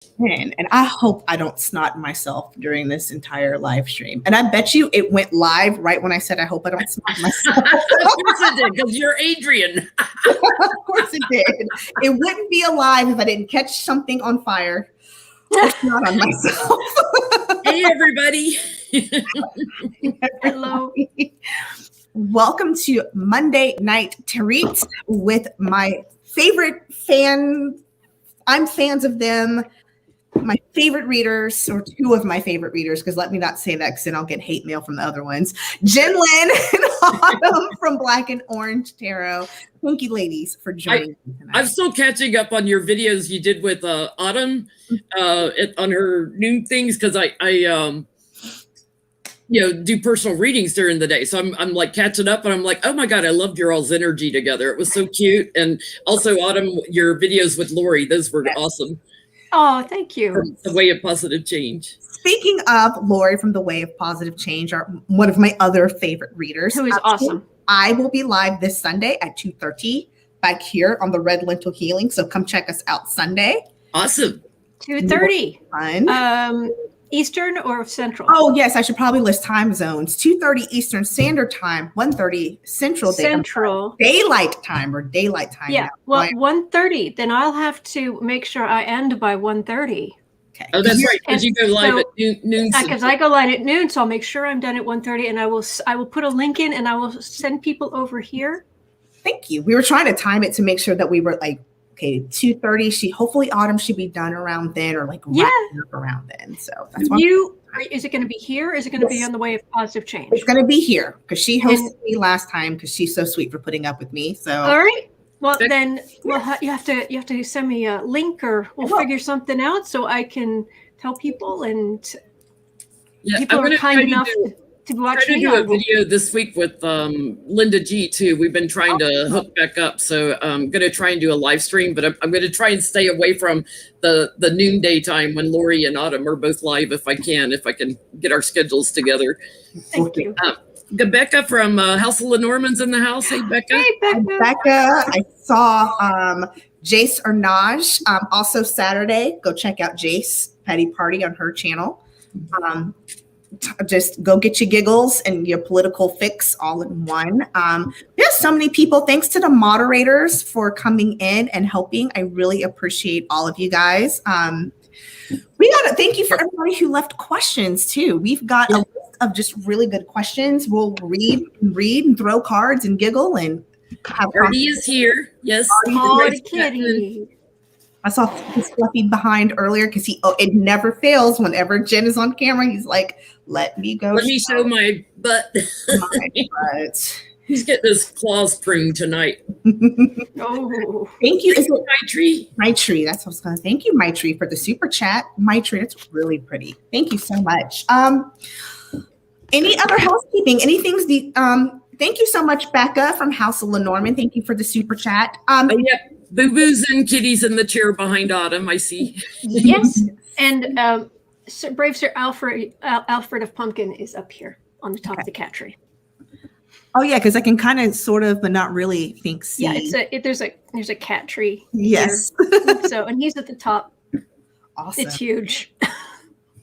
And I hope I don't snot myself during this entire live stream. And I bet you it went live right when I said I hope I don't snot myself. Of course it did, because you're Adrian. Of course it did. It wouldn't be alive if I didn't catch something on fire. It's not on myself. Hey, everybody. Hello. Welcome to Monday Night Treats with my favorite fan. I'm fans of them. My favorite readers, or two of my favorite readers, because let me not say that because then I'll get hate mail from the other ones. Jenn, Lynn, and Autumn from Black and Orange Tarot. Thank you, ladies, for joining me tonight. I'm still catching up on your videos you did with Autumn on her noon things, because I do personal readings during the day. So I'm like catching up, and I'm like, oh my God, I loved your all's energy together. It was so cute. And also, Autumn, your videos with Lori, those were awesome. Oh, thank you. From The Way of Positive Change. Speaking of Lori from The Way of Positive Change, one of my other favorite readers. Who is awesome. I will be live this Sunday at 2:30 back here on the Red Lentil Healing. So come check us out Sunday. Awesome. 2:30. Fun. Eastern or Central? Oh, yes. I should probably list time zones. 2:30 Eastern Standard Time, 1:30 Central Daylight Time or Daylight Time. Yeah. Well, 1:30. Then I'll have to make sure I end by 1:30. Okay. Oh, that's right. Because you go live at noon. Because I go live at noon, so I'll make sure I'm done at 1:30, and I will put a link in, and I will send people over here. Thank you. We were trying to time it to make sure that we were like, okay, 2:30. Hopefully Autumn should be done around then, or like wrapping up around then. So that's why. Is it going to be here? Or is it going to be on The Way of Positive Change? It's going to be here because she hosted me last time because she's so sweet for putting up with me. So all right. Well, then you have to send me a link, or we'll figure something out so I can tell people, and people are kind enough to watch me. I'm going to do a video this week with Linda G too. We've been trying to hook back up, so I'm going to try and do a live stream, but I'm going to try and stay away from the noonday time when Lori and Autumn are both live if I can get our schedules together. Thank you. Becca from House of Lenormand's in the house. Hey, Becca. Hey, Becca. Becca, I saw Jace Arnage. Also Saturday, go check out Jace Petty Party on her channel. Just go get your giggles and your political fix all in one. There's so many people. Thanks to the moderators for coming in and helping. I really appreciate all of you guys. Thank you for everybody who left questions too. We've got a list of just really good questions. We'll read and throw cards and giggle and have Artie is here. Yes. Oh, the kitty. I saw his fluffy behind earlier because it never fails whenever Jenn is on camera. He's like, let me go. Let me show my butt. My butt. He's getting his claws pruned tonight. Oh, thank you. Is it Maitri? Maitri, that's what I was going to. Thank you, Maitri, for the super chat. Maitri, that's really pretty. Thank you so much. Any other housekeeping? Thank you so much, Becca from House of Lenormand. Thank you for the super chat. Yeah, boo-boos and kitties in the chair behind Autumn, I see. Yes, and Brave Sir Alfred of Pumpkin is up here on the top of the cat tree. Oh yeah, because I can kind of, sort of, but not really see. Yeah, there's a cat tree. Yes. So, and he's at the top. Awesome. It's huge.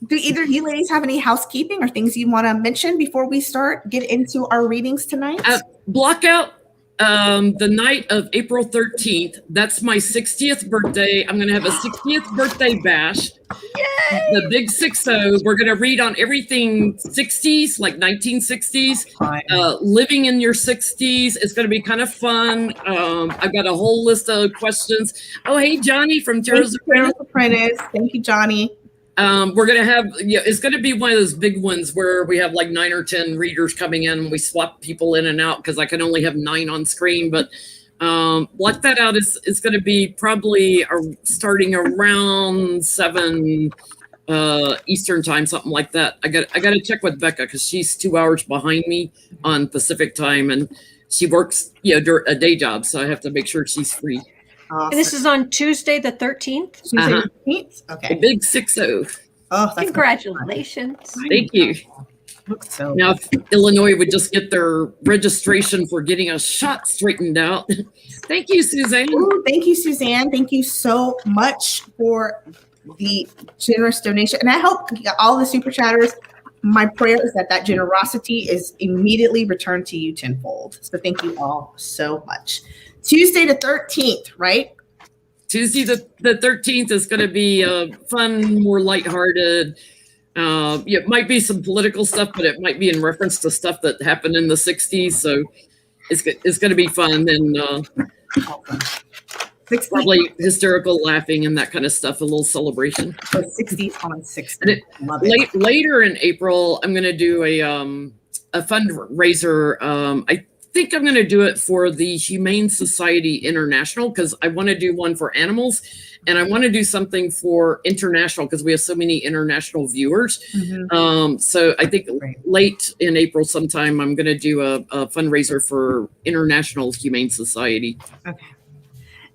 Do either of you ladies have any housekeeping or things you want to mention before we get into our readings tonight? Block out the night of April 13th. That's my 60th birthday. I'm going to have a 60th birthday bash. Yay! The big 60. We're going to read on everything 60s, like 1960s, living in your 60s. It's going to be kind of fun. I've got a whole list of questions. Oh, hey, Johnny from Tarot's Apprentice. Thank you, Johnny. We're going to have, it's going to be one of those big ones where we have like 9 or 10 readers coming in and we swap people in and out because I can only have 9 on screen. But block that out. It's going to be probably starting around 7 Eastern time, something like that. I got to check with Becca because she's 2 hours behind me on Pacific time and she works a day job. So I have to make sure she's free. Awesome. And this is on Tuesday the 13th? Tuesday the 13th? Okay. The big 60. Oh, congratulations. Thank you. So now, if Illinois would just get their registration for getting a shot straightened out. Thank you, Suzanne. Ooh, thank you, Suzanne. Thank you so much for the generous donation. And I hope all the super chatters, my prayer is that generosity is immediately returned to you tenfold. So thank you all so much. Tuesday the 13th, right? Tuesday the 13th is going to be fun, more lighthearted. It might be some political stuff, but it might be in reference to stuff that happened in the 60s. So it's going to be fun and probably hysterical laughing and that kind of stuff, a little celebration. So 60s on 60. Love it. Later in April, I'm going to do a fundraiser. I think I'm going to do it for the Humane Society International because I want to do one for animals and I want to do something for international because we have so many international viewers. Mm-hmm. So I think late in April sometime, I'm going to do a fundraiser for International Humane Society. Okay.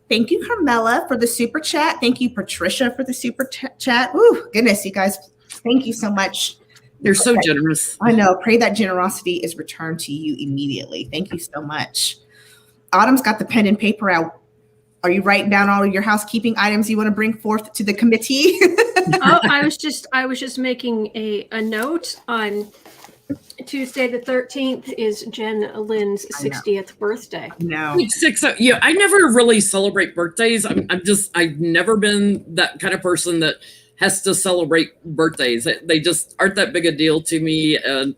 Thank you, Carmela, for the super chat. Thank you, Patricia, for the super chat. Ooh, goodness, you guys. Thank you so much. You're so generous. I know. Pray that generosity is returned to you immediately. Thank you so much. Autumn's got the pen and paper out. Are you writing down all of your housekeeping items you want to bring forth to the committee? I was just making a note on Tuesday the 13th is Jen Lynn's 60th birthday. No. Yeah, I never really celebrate birthdays. I've never been that kind of person that has to celebrate birthdays. They just aren't that big a deal to me. And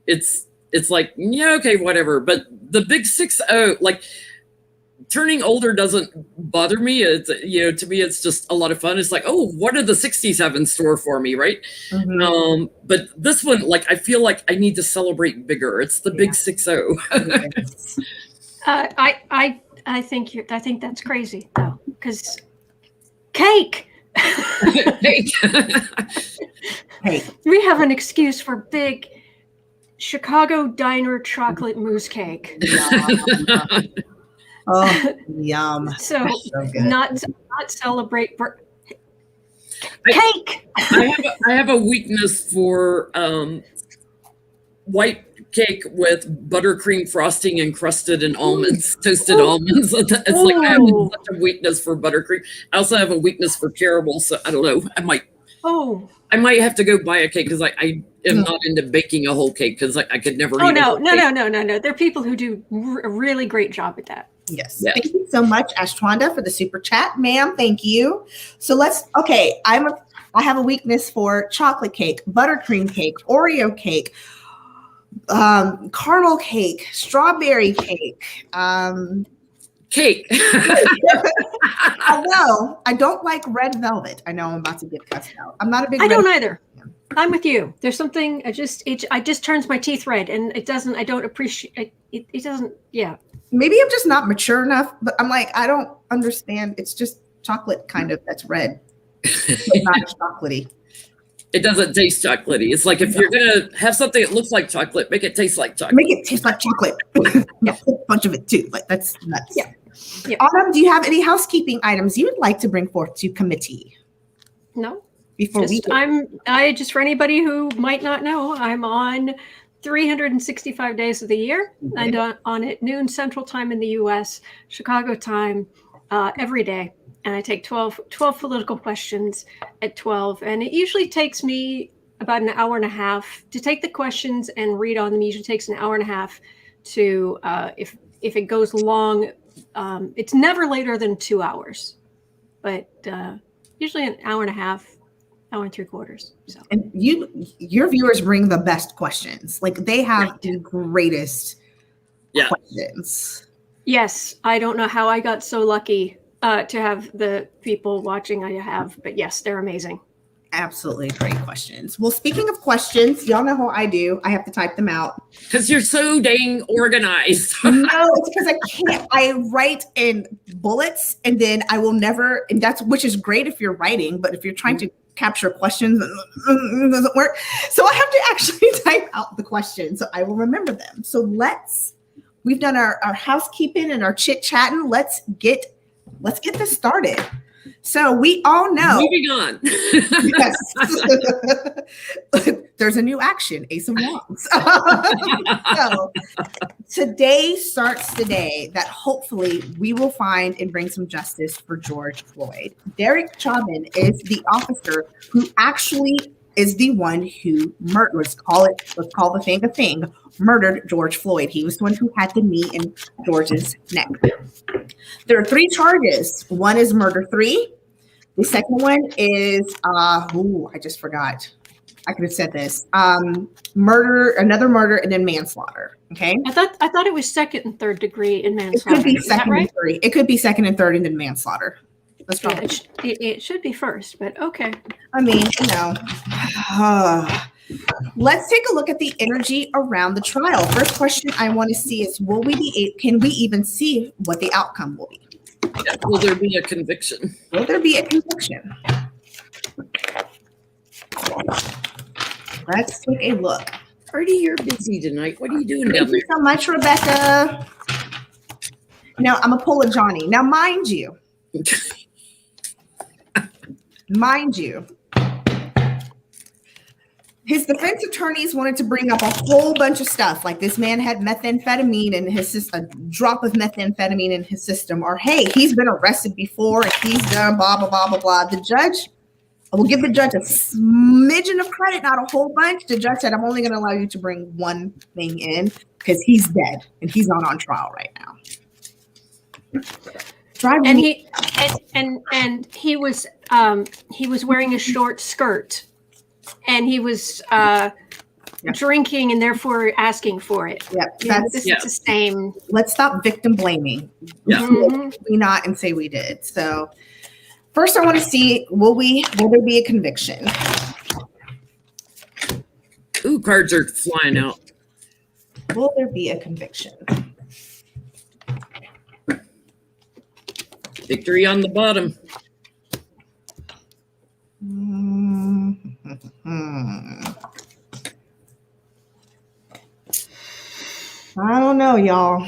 it's like, yeah, okay, whatever. But the big 60, like turning older doesn't bother me. It's, to me, it's just a lot of fun. It's like, oh, what are the 60s have in store for me, right? Mm-hmm. But this one, like, I feel like I need to celebrate bigger. It's the big 60. I think that's crazy though, because cake. Hey. We have an excuse for big Chicago diner chocolate mousse cake. Oh, yum. So not celebrate cake. I have a weakness for white cake with buttercream frosting encrusted in almonds, toasted almonds. It's like I have such a weakness for buttercream. I also have a weakness for caramel, so I don't know. I might have to go buy a cake because I am not into baking a whole cake because I could never. No. There are people who do a really great job at that. Yes. Thank you so much, Ashtwanda, for the super chat, ma'am. Thank you. So I have a weakness for chocolate cake, buttercream cake, Oreo cake, caramel cake, strawberry cake. Cake. Although I don't like red velvet. I know I'm about to get cussed out. I'm not a big. I don't either. I'm with you. There's something it just turns my teeth red, and it doesn't. I don't appreciate it. It doesn't. Yeah. Maybe I'm just not mature enough, but I'm like, I don't understand. It's just chocolate kind of that's red. It's not chocolatey. It doesn't taste chocolatey. It's like if you're going to have something that looks like chocolate, make it taste like chocolate. Make it taste like chocolate. Yeah, a bunch of it too. Like that's nuts. Yeah. Autumn, do you have any housekeeping items you would like to bring forth to committee? No. For anybody who might not know, I'm on 365 days of the year, and on at noon Central Time in the U.S., Chicago time, every day. And I take 12 political questions at 12. And it usually takes me about an hour and a half to take the questions and read on them. It usually takes an hour and a half to, if it goes long, it's never later than 2 hours. But usually an hour and a half, hour and 3/4. So. And your viewers bring the best questions. Like they have the greatest questions. Yes. I don't know how I got so lucky to have the people watching I have, but yes, they're amazing. Absolutely great questions. Well, speaking of questions, y'all know how I do. I have to type them out. Because you're so dang organized. No, it's because I can't. I write in bullets and then I will never, and which is great if you're writing, but if you're trying to capture questions, it doesn't work. So I have to actually type out the questions so I will remember them. So we've done our housekeeping and our chit-chatting. Let's get this started. So we all know. Moving on. Yes. there's a new action, Ace of Wands. So today starts the day that hopefully we will find and bring some justice for George Floyd. Derek Chauvin is the officer who actually is the one who murdered, let's call the thing a thing, murdered George Floyd. He was the one who had the knee in George's neck. There are 3 charges. One is murder 3. The second one is, I just forgot. I could have said this. Murder, another murder, and then manslaughter. Okay. I thought it was second and third degree in manslaughter. It could be second and third. It could be second and third, and then manslaughter. That's probably. Yeah, it should be first, but okay. I mean, let's take a look at the energy around the trial. First question I want to see is, can we even see what the outcome will be? Yeah, will there be a conviction? Will there be a conviction? Let's take a look. Artie, you're busy tonight. What are you doing down Thank you there? so much, Rebecca. Now, I'm going to pull a Johnny. Now, mind you, his defense attorneys wanted to bring up a whole bunch of stuff, like this man had methamphetamine in his system, a drop of methamphetamine in his system, or hey, he's been arrested before and he's done blah, blah, blah, blah, blah. The judge, I will give the judge a smidgen of credit, not a whole bunch. The judge said, I'm only going to allow you to bring one thing in because he's dead and he's not on trial right now. And he was wearing a short skirt, and he was drinking and therefore asking for it. Yep, this is the same. Let's stop victim blaming. Yeah. We not and say we did. So first, I want to see will there be a conviction? Ooh, cards are flying out. Will there be a conviction? Victory on the bottom. I don't know, y'all.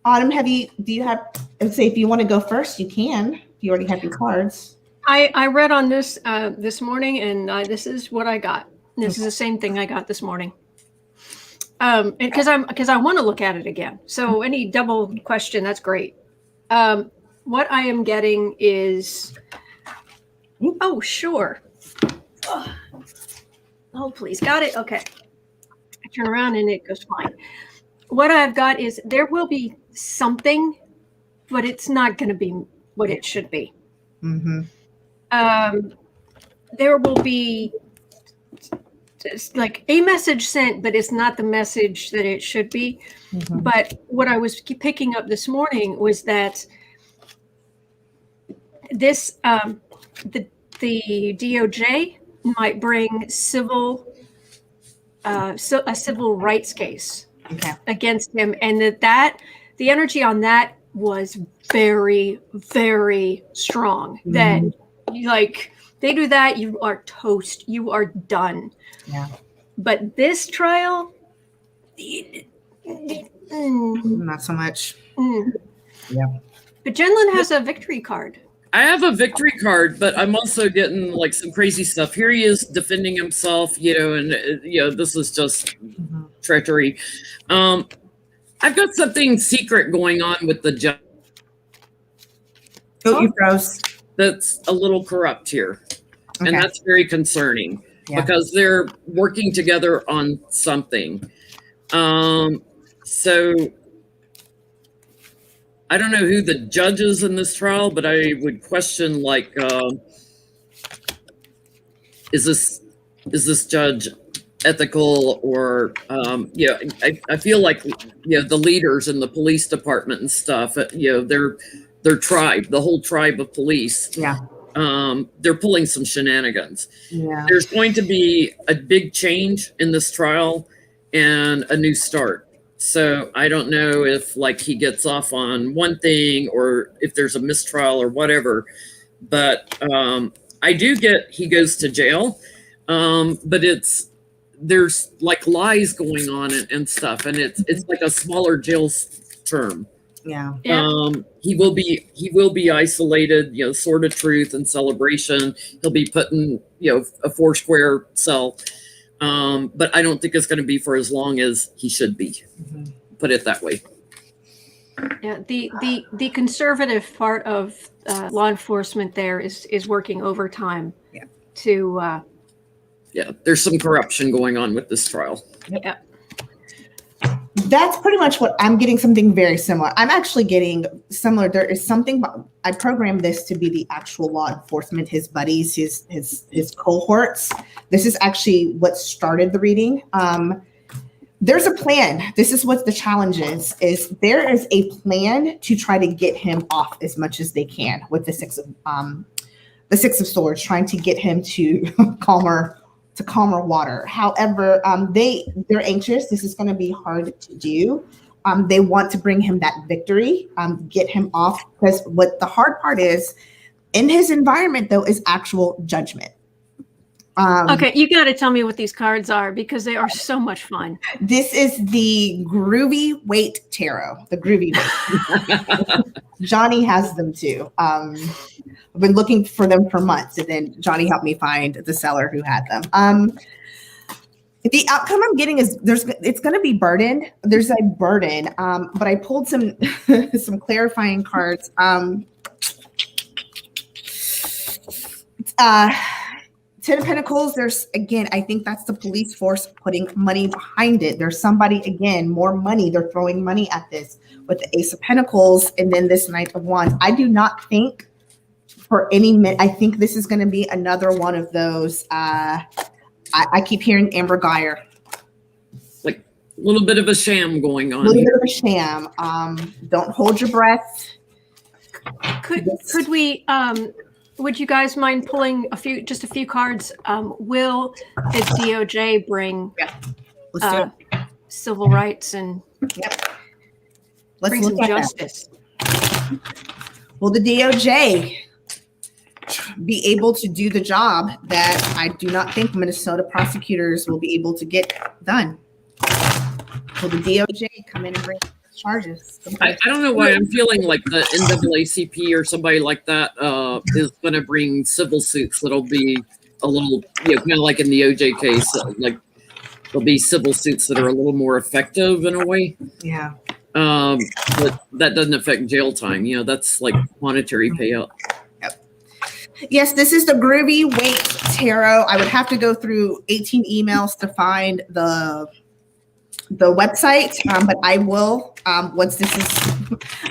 Autumn, let's say if you want to go first, you can. If you already have your cards. I read on this this morning, and this is what I got. This is the same thing I got this morning. Because I want to look at it again. So any double question, that's great. What I am getting is, oh, sure. Oh, please. Got it. Okay. I turn around and it goes fine. What I've got is there will be something, but it's not going to be what it should be. Mm-hmm. There will be like a message sent, but it's not the message that it should be. Mm-hmm. But what I was picking up this morning was that this the DOJ might bring a civil rights case against him, and that the energy on that was very, very strong. Mm-hmm. That they do that, you are toast, you are done. Yeah. But this trial, not so much. Yeah. But Jenlyn has a victory card. I have a victory card, but I'm also getting like some crazy stuff. Here he is defending himself, and this is just treachery. I've got something secret going on with the judge. Oh, you froze. That's a little corrupt here. Okay. And that's very concerning because they're working together on something. So I don't know who the judge is in this trial, but I would question is this judge ethical or I feel like the leaders in the police department and stuff, their tribe, the whole tribe of police. Yeah. They're pulling some shenanigans. Yeah. There's going to be a big change in this trial and a new start. So I don't know if he gets off on one thing or if there's a mistrial or whatever, but I do get he goes to jail, but there's lies going on and stuff, and it's like a smaller jail term. Yeah. He will be isolated, Sword of Truth and Celebration. He'll be put in, a 4-square cell. But I don't think it's going to be for as long as he should be. Mm-hmm. Put it that way. Yeah, the conservative part of law enforcement there is working overtime. Yeah. To. There's some corruption going on with this trial. Yeah. That's pretty much what I'm getting. Something very similar. I'm actually getting similar. There is something. I programmed this to be the actual law enforcement, his buddies, his cohorts. This is actually what started the reading. There's a plan. This is what the challenge is there is a plan to try to get him off as much as they can with the Six of Swords, trying to get him to calmer water. However, they're anxious. This is going to be hard to do. They want to bring him that victory, get him off, because what the hard part is in his environment, though, is actual judgment. Okay, you got to tell me what these cards are, because they are so much fun. This is the Groovy Weight Tarot, the Groovy Weight. Johnny has them too. I've been looking for them for months, and then Johnny helped me find the seller who had them. The outcome I'm getting is it's going to be burdened. There's a burden, but I pulled some some clarifying cards. Ten of Pentacles, there's, again, I think that's the police force putting money behind it. There's somebody, again, more money. They're throwing money at this with the Ace of Pentacles and then this Knight of Wands. I do not think for any minute, I think this is going to be another one of those. I keep hearing Amber Geyer. Like a little bit of a sham going on. A little bit of a sham. Don't hold your breath. Could we... would you guys mind pulling just a few cards? Will the DOJ bring civil rights and bring some justice? Will the DOJ be able to do the job that I do not think Minnesota prosecutors will be able to get done? Will the DOJ come in and bring charges? I don't know why I'm feeling like the NAACP or somebody like that is going to bring civil suits that'll be a little, kind of like in the OJ case, like there'll be civil suits that are a little more effective in a way. Yeah. But that doesn't affect jail time. That's like monetary payout. Yep. Yes, this is the Groovy Weight Tarot. I would have to go through 18 emails to find the website, but I will once this is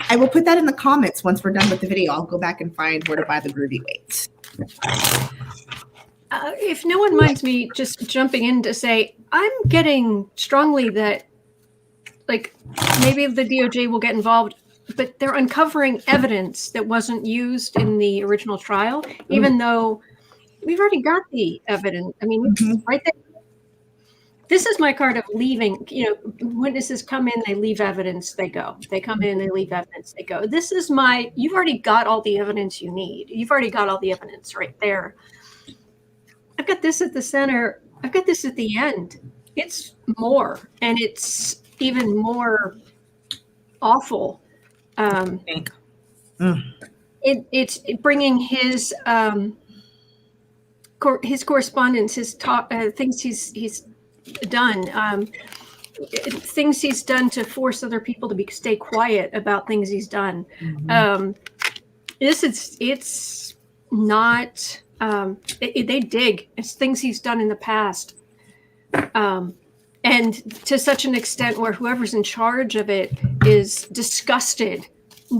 I will put that in the comments once we're done with the video. I'll go back and find where to buy the Groovy Weight. If no one minds me just jumping in to say, I'm getting strongly that like maybe the DOJ will get involved, but they're uncovering evidence that wasn't used in the original trial, even though we've already got the evidence. I mean, right there. This is my card of leaving. Witnesses come in, they leave evidence, they go. They come in, they leave evidence, they go. This is you've already got all the evidence you need. You've already got all the evidence right there. I've got this at the center. I've got this at the end. It's more, and it's even more awful. It's bringing his correspondence, his things he's done, things he's done to force other people to stay quiet about things he's done. It's not. They dig. It's things he's done in the past, and to such an extent where whoever's in charge of it is disgusted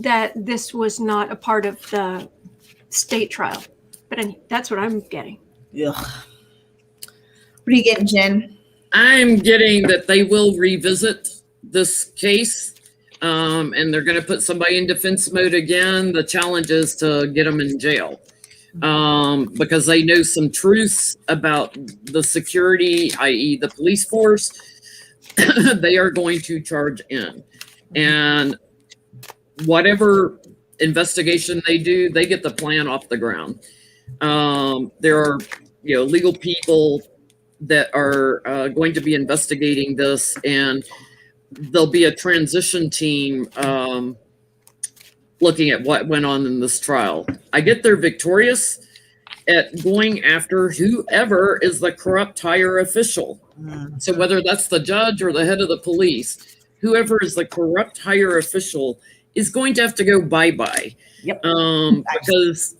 that this was not a part of the state trial. But anyway, that's what I'm getting. Ugh. What are you getting, Jen? I'm getting that they will revisit this case, and they're going to put somebody in defense mode again. The challenge is to get them in jail, because they know some truths about the security, i.e. the police force. They are going to charge in. And whatever investigation they do, they get the plan off the ground. There are, legal people that are going to be investigating this, and there'll be a transition team looking at what went on in this trial. I get they're victorious at going after whoever is the corrupt higher official. So whether that's the judge or the head of the police, whoever is the corrupt higher official is going to have to go bye-bye. Yep. Because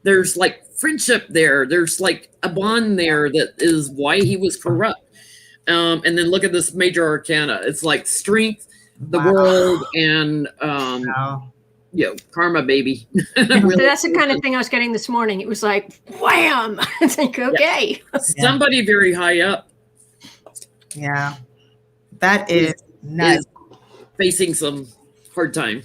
there's like friendship there. There's like a bond there that is why he was corrupt. And then look at this major arcana. It's like strength, the world, and karma, baby. Really that's the kind of thing I was getting this morning. It was like, wham! It's like, okay. Somebody very high up. Yeah. That is nuts. Facing some hard time.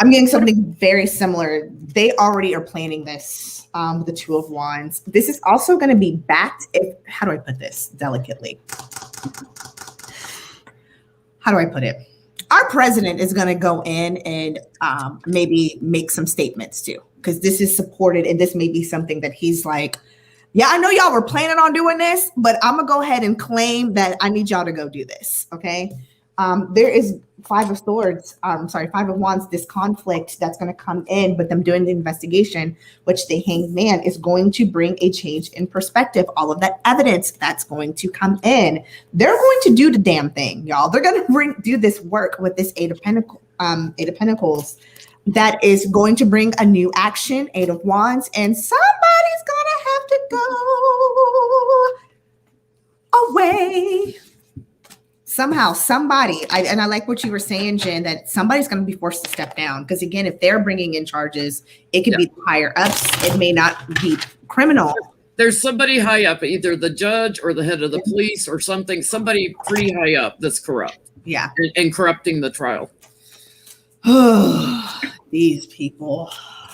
I'm getting something very similar. They already are planning this with the Two of Wands. This is also going to be backed. How do I put this delicately? How do I put it? Our president is going to go in and maybe make some statements too, because this is supported and this may be something that he's like, yeah, I know y'all were planning on doing this, but I'm going to go ahead and claim that I need y'all to go do this. Okay. There is Five of Wands, this conflict that's going to come in, but them doing the investigation, which the Hanged Man is going to bring a change in perspective. All of that evidence that's going to come in, they're going to do the damn thing, y'all. They're going to do this work with this Eight of Pentacles that is going to bring a new action, Eight of Wands, and somebody's going to have to go away. Somehow, somebody, I like what you were saying, Jen, that somebody's going to be forced to step down. Because again, if they're bringing in charges, it could be the higher ups. It may not be criminal. There's somebody high up, either the judge or the head of the police or somebody pretty high up that's corrupt. Yeah. And corrupting the trial. These people.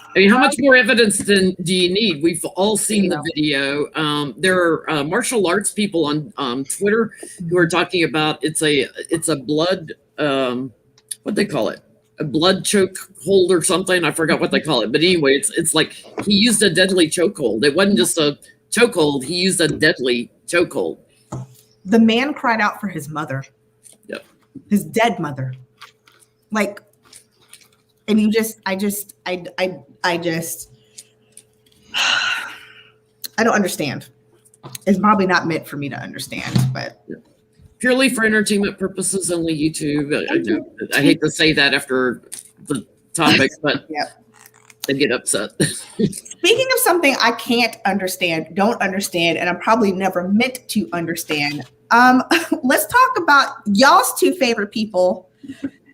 I mean, how much more evidence do you need? We've all seen the video. There are martial arts people on Twitter who are talking about it's a blood what they call it, a blood choke hold or something. I forgot what they call it, but anyway, it's like he used a deadly chokehold. It wasn't just a chokehold; he used a deadly chokehold. The man cried out for his mother. Yep, his dead mother. Like. And I don't understand. It's probably not meant for me to understand, but purely for entertainment purposes, only YouTube. I hate to say that after the topic, but they get upset. Speaking of something I can't understand, don't understand, and I'm probably never meant to understand. Let's talk about y'all's two favorite people.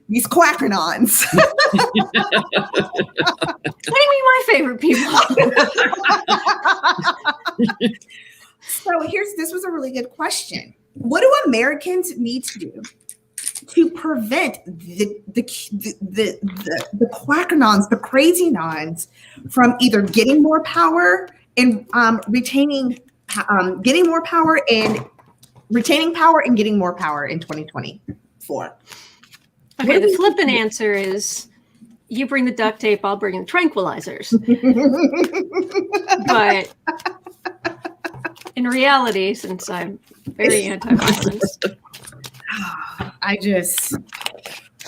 These quackernons. What do you mean my favorite people? So this was a really good question. What do Americans need to do to prevent the quackernons, the crazy nons, from either getting more power and retaining power and getting more power in 2024? Okay, the flippant answer is you bring the duct tape, I'll bring the tranquilizers. But in reality, since I'm very anti-violence,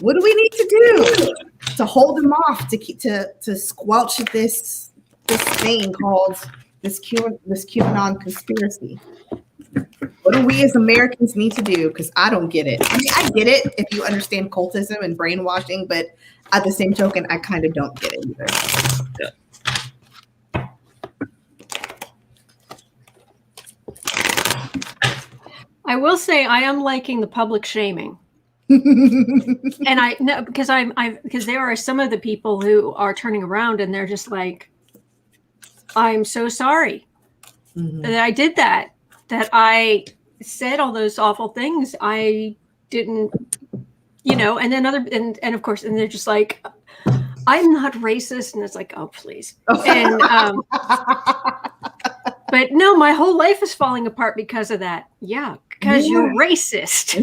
what do we need to do to hold them off, to squelch this thing called this QAnon conspiracy? What do we as Americans need to do? Because I don't get it. I mean, I get it if you understand cultism and brainwashing, but at the same token, I kind of don't get it either. I will say I am liking the public shaming. And I know because because there are some of the people who are turning around and they're just like, I'm so sorry that I did that I said all those awful things. I didn't, and then and of course, and they're just like, I'm not racist. And it's like, oh, please. And, but no, my whole life is falling apart because of that. Yeah. Because you're racist.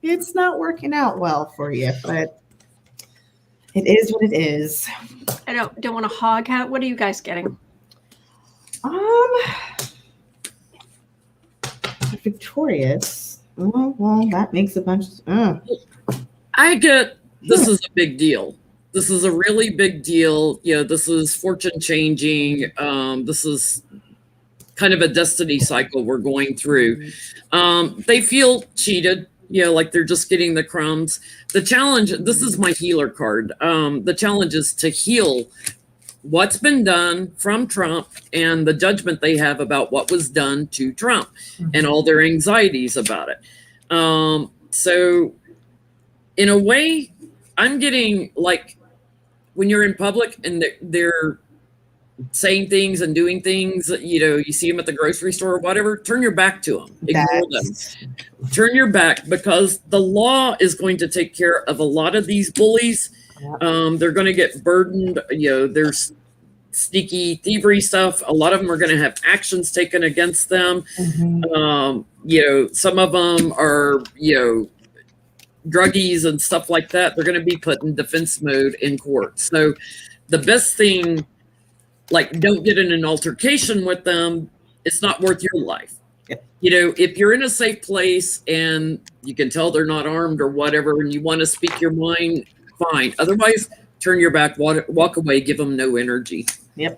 It's not working out well for you, but it is what it is. I don't want to hog hat. What are you guys getting? Victorious. Oh, well, that makes a bunch of. I get this is a big deal. This is a really big deal. You know, this is fortune changing. This is kind of a destiny cycle we're going through. They feel cheated, you know, like they're just getting the crumbs. The challenge, this is my healer card. The challenge is to heal what's been done from Trump and the judgment they have about what was done to Trump and all their anxieties about it. So in a way, I'm getting like when you're in public and they're saying things and doing things, you know, you see them at the grocery store or whatever, turn your back to them, ignore them, turn your back, because the law is going to take care of a lot of these bullies. They're going to get burdened. You know, there's sneaky thievery stuff. A lot of them are going to have actions taken against them. You know, some of them are, you know, druggies and stuff like that. They're going to be put in defense mode in court. So the best thing, like, don't get in an altercation with them. It's not worth your life. You know, if you're in a safe place and you can tell they're not armed or whatever, and you want to speak your mind, fine. Otherwise, turn your back, walk away, give them no energy. They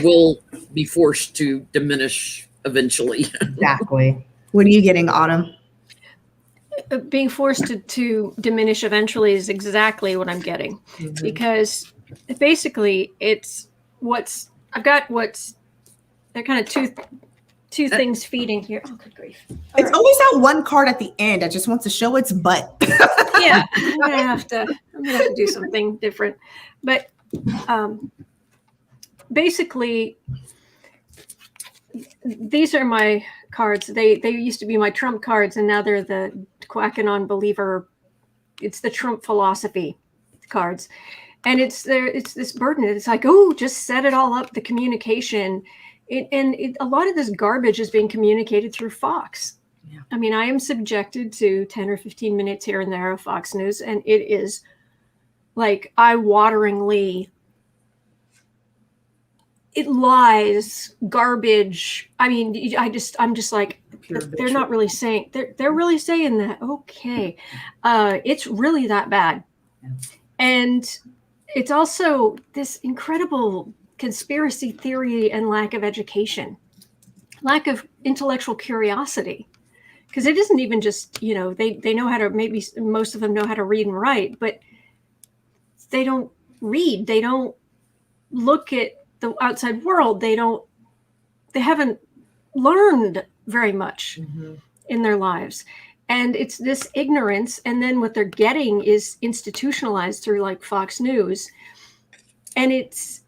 will be forced to diminish eventually. Exactly. What are you getting, Autumn? Being forced to diminish eventually is exactly what I'm getting, because basically it's they're kind of two things feeding here. Oh, good grief. It's always that one card at the end that just wants to show its butt. Yeah, I'm gonna have to do something different. But basically, these are my cards. They used to be my Trump cards, and now they're the Quackanon believer. It's the Trump philosophy cards, and it's this burden. It's like, oh, just set it all up. The communication, a lot of this garbage is being communicated through Fox. I mean, I am subjected to 10 or 15 minutes here and there of Fox News, and it is like eye-wateringly, it lies, garbage. I mean, I'm just like, they're not really saying, they're really saying that. Okay. It's really that bad. And it's also this incredible conspiracy theory and lack of education, lack of intellectual curiosity. Because it isn't even just, you know, they know how to, maybe most of them know how to read and write, but they don't read. They don't look at the outside world. They haven't learned very much in their lives. And it's this ignorance. And then what they're getting is institutionalized through like Fox News. And it's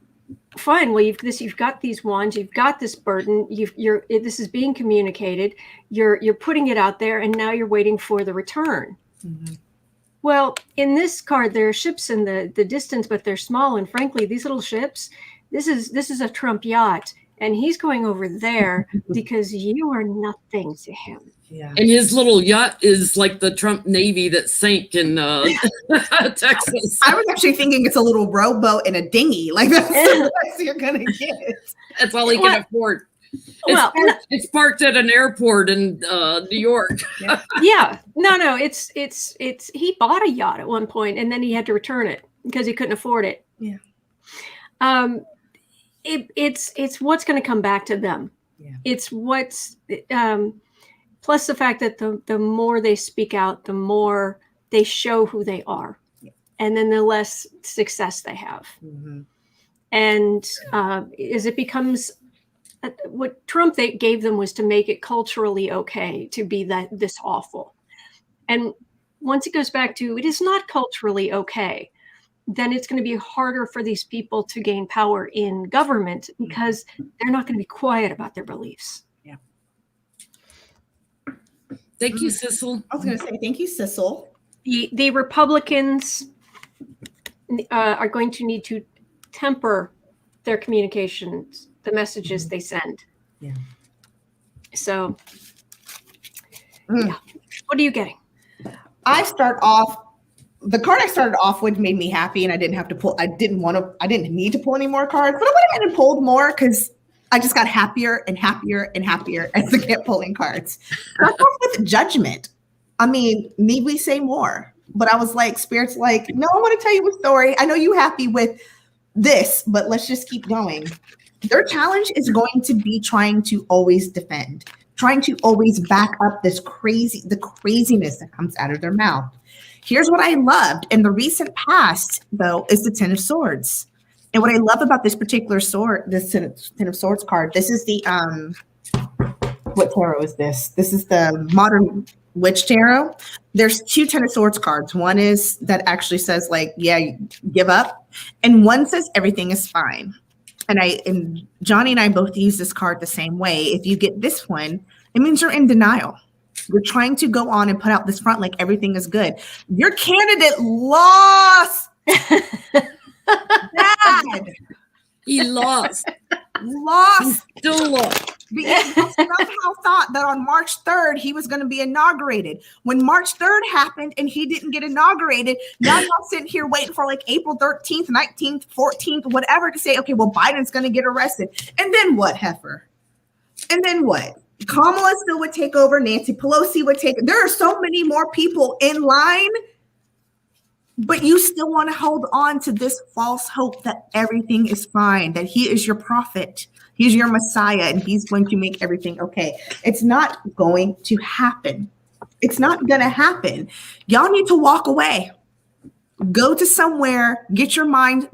fine. Well, you've got these wands, you've got this burden, this is being communicated, you're putting it out there, and now you're waiting for the return. Well, in this card, there are ships in the distance, but they're small. And frankly, these little ships, this is a Trump yacht, and he's going over there because you are nothing to him. And his little yacht is like the Trump Navy that sank in Texas. I was actually thinking it's a little rowboat and a dinghy. Like that's the best you're gonna get. That's all he can afford. It's parked at an airport in New York. Yeah. No. It's he bought a yacht at one point, and then he had to return it because he couldn't afford it. Yeah. It's what's going to come back to them. Yeah. It's what's plus the fact that the more they speak out, the more they show who they are, and then the less success they have. And as it becomes, what Trump gave them was to make it culturally okay to be this awful. And once it goes back to it is not culturally okay, then it's going to be harder for these people to gain power in government because they're not going to be quiet about their beliefs. Yeah. Thank you, Sissel. I was going to say thank you, Sissel. The Republicans are going to need to temper their communications, the messages they send. Yeah. So, yeah. What are you getting? The card I started off with made me happy, and I didn't need to pull any more cards, but I went ahead and pulled more because I just got happier and happier and happier as I kept pulling cards. Start off with judgment. I mean, need we say more? But I was like, Spirit's like, no, I want to tell you a story. I know you're happy with this, but let's just keep going. Their challenge is going to be trying to always defend, trying to always back up the craziness that comes out of their mouth. Here's what I loved in the recent past, though, is the Ten of Swords. And what I love about this particular sword, this Ten of Swords card, this is the, what tarot is this? This is the Modern Witch Tarot. There's two Ten of Swords cards. One is that actually says like, yeah, give up. And one says everything is fine. And Johnny and I both use this card the same way. If you get this one, it means you're in denial. You're trying to go on and put out this front like everything is good. Your candidate lost. Bad. He lost. Still lost. He somehow thought that on March 3rd, he was going to be inaugurated. When March 3rd happened and he didn't get inaugurated, now y'all sitting here waiting for like April 13th, 19th, 14th, whatever to say, okay, well, Biden's going to get arrested. And then what, heifer? And then what? Kamala still would take over. Nancy Pelosi would take. There are so many more people in line, but you still want to hold on to this false hope that everything is fine, that he is your prophet. He's your Messiah, and he's going to make everything okay. It's not going to happen. It's not going to happen. Y'all need to walk away. Go to somewhere, get your mind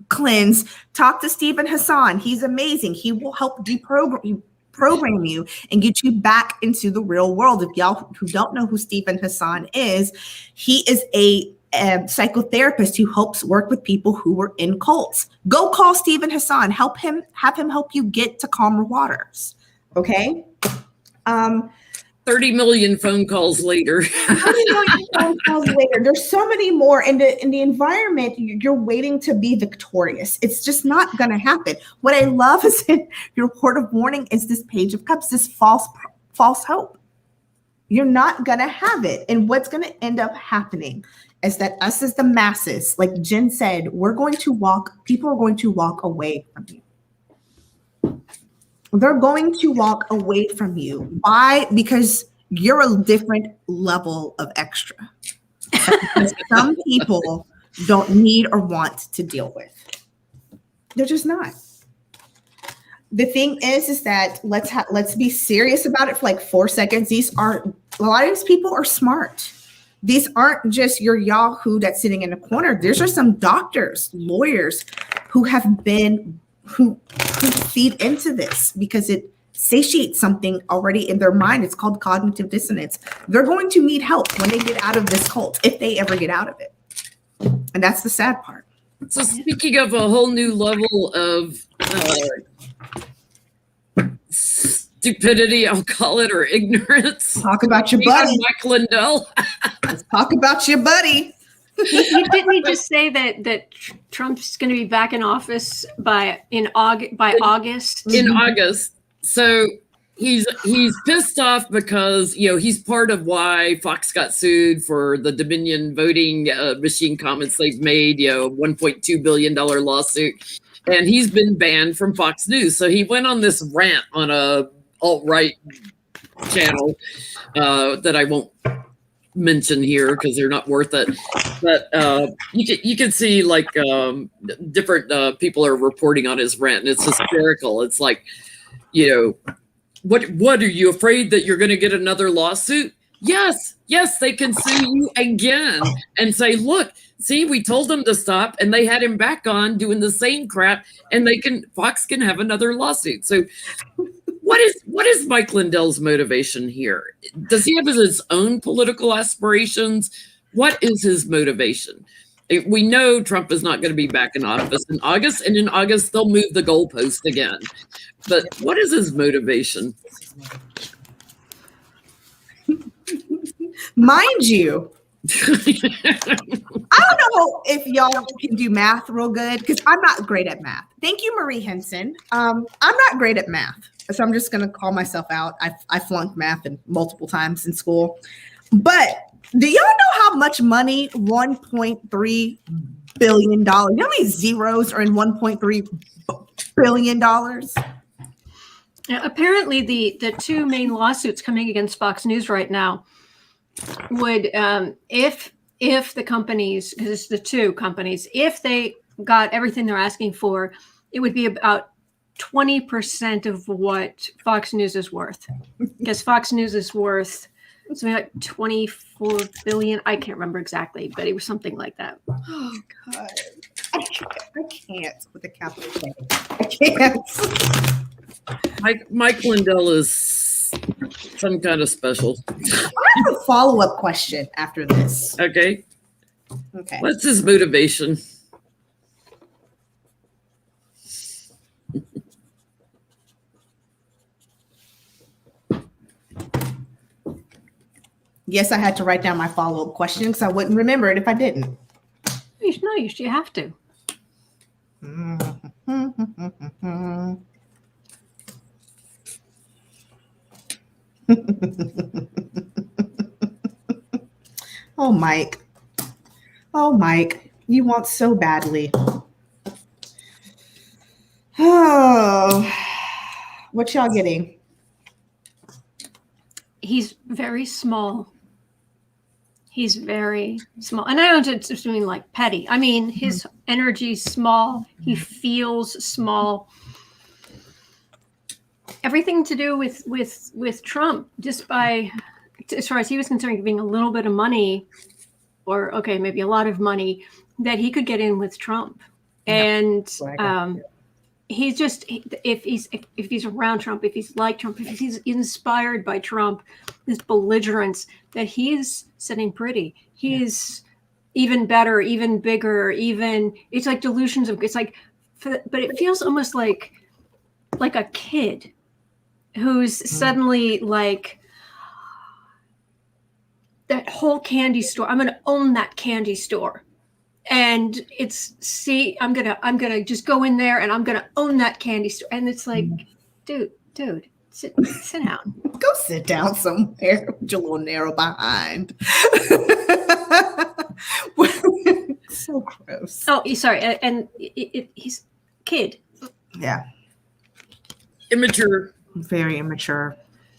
cleansed. Talk to Stephen Hassan. He's amazing. He will help program you and get you back into the real world. If y'all who don't know who Stephen Hassan is, he is a psychotherapist who helps work with people who were in cults. Go call Stephen Hassan. Have him help you get to calmer waters. Okay. 30 million phone calls later. 30 million phone calls later. There's so many more in the environment. You're waiting to be victorious. It's just not going to happen. What I love is in your word of warning is this Page of Cups, this false hope. You're not going to have it. And what's going to end up happening is that us as the masses, like Jen said, people are going to walk away from you. They're going to walk away from you. Why? Because you're a different level of extra. Because some people don't need or want to deal with. They're just not. The thing is that let's be serious about it for like 4 seconds. A lot of these people are smart. These aren't just your Yahoo that's sitting in a corner. These are some doctors, lawyers who feed into this because it satiates something already in their mind. It's called cognitive dissonance. They're going to need help when they get out of this cult, if they ever get out of it. And that's the sad part. So speaking of a whole new level of stupidity, I'll call it, or ignorance. Talk about your buddy. Mike Lindell. Let's talk about your buddy. Didn't he just say that Trump's going to be back in office by August? In August. So he's pissed off because he's part of why Fox got sued for the Dominion voting machine comments they've made. $1.2 billion lawsuit, and he's been banned from Fox News. So he went on this rant on a alt-right channel that I won't mention here because they're not worth it, but you can see like different people are reporting on his rant, and it's hysterical. It's like, what are you afraid that you're going to get another lawsuit? Yes, they can sue you again and say, look, see, we told them to stop, and they had him back on doing the same crap, and Fox can have another lawsuit. So what is Mike Lindell's motivation here? Does he have his own political aspirations? What is his motivation? We know Trump is not going to be back in office in August, and in August they'll move the goalpost again. But what is his motivation? Mind you, I don't know if y'all can do math real good because I'm not great at math. Thank you, Marie Henson. I'm not great at math. So I'm just going to call myself out. I flunked math multiple times in school. But do y'all know how much money $1.3 billion? You know how many zeros are in $1.3 billion? Apparently, the two main lawsuits coming against Fox News right now would, if the companies, because it's the two companies, if they got everything they're asking for, it would be about 20% of what Fox News is worth. Because Fox News is worth something like 24 billion. I can't remember exactly, but it was something like that. Oh God, I can't with a capital K. I can't. Mike Lindell is some kind of special. I have a follow-up question after this. Okay. Okay. What's his motivation? Yes, I had to write down my follow-up question because I wouldn't remember it if I didn't. No, you have to. Oh, Mike. Oh, Mike. You want so badly. Oh, what y'all getting? He's very small. He's very small. And I don't just mean like petty. I mean, his energy's small. He feels small. Everything to do with Trump, just by, as far as he was concerned, giving a little bit of money, or okay, maybe a lot of money, that he could get in with Trump. And he's just, if he's around Trump, if he's like Trump, if he's inspired by Trump, this belligerence, that he's sitting pretty. He's even better, even bigger, even, it's like delusions of, it's like, but it feels almost like a kid who's suddenly like, that whole candy store, I'm going to own that candy store. And I'm gonna just go in there and I'm gonna own that candy store. And it's like, dude, sit down. Go sit down somewhere with your little narrow behind. So gross. Oh, sorry. And he's kid. Yeah. Immature. Very immature.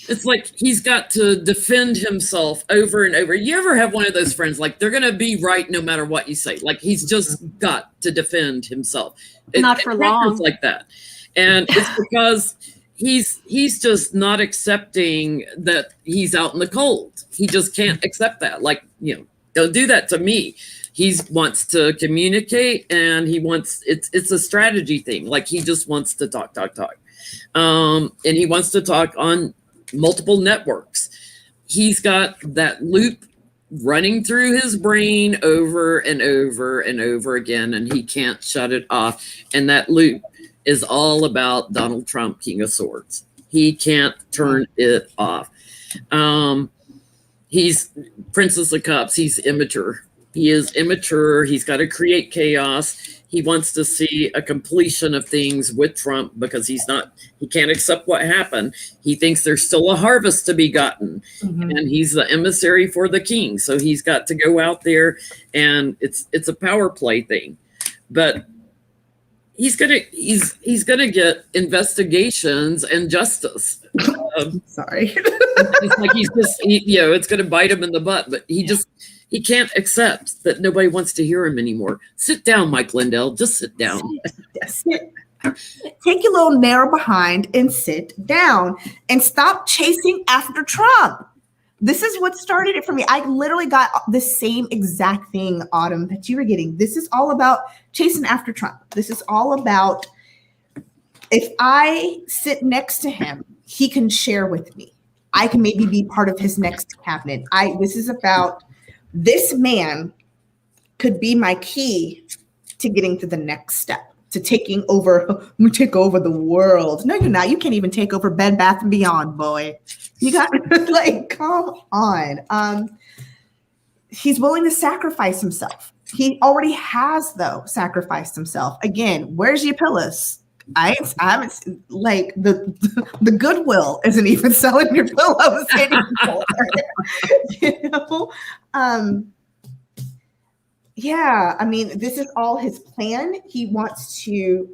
It's like he's got to defend himself over and over. You ever have one of those friends, like they're going to be right no matter what you say? Like he's just got to defend himself. Not for long. Like that. And it's because he's just not accepting that he's out in the cold. He just can't accept that. Like, don't do that to me. He wants to communicate, and it's a strategy thing. Like he just wants to talk. And he wants to talk on multiple networks. He's got that loop running through his brain over and over and over again, and he can't shut it off. And that loop is all about Donald Trump, King of Swords. He can't turn it off. He's Princess of Cups. He's immature. He is immature. He's got to create chaos. He wants to see a completion of things with Trump because he can't accept what happened. He thinks there's still a harvest to be gotten, and he's the emissary for the king. So he's got to go out there, and it's a power play thing. But he's gonna get investigations and justice. Sorry. It's like it's gonna bite him in the butt, but he can't accept that nobody wants to hear him anymore. Sit down, Mike Lindell. Just sit down. Yes. Take your little narrow behind and sit down and stop chasing after Trump. This is what started it for me. I literally got the same exact thing, Autumn, that you were getting. This is all about chasing after Trump. This is all about, if I sit next to him, he can share with me. I can maybe be part of his next cabinet. This is about, this man could be my key to getting to the next step, to taking over. I'm gonna take over the world. No, you're not. You can't even take over Bed Bath & Beyond, boy. You got come on. He's willing to sacrifice himself. He already has, though, sacrificed himself. Again, where's your pillows? I haven't, like, the Goodwill isn't even selling your pillows anymore. Yeah, I mean, this is all his plan. He wants to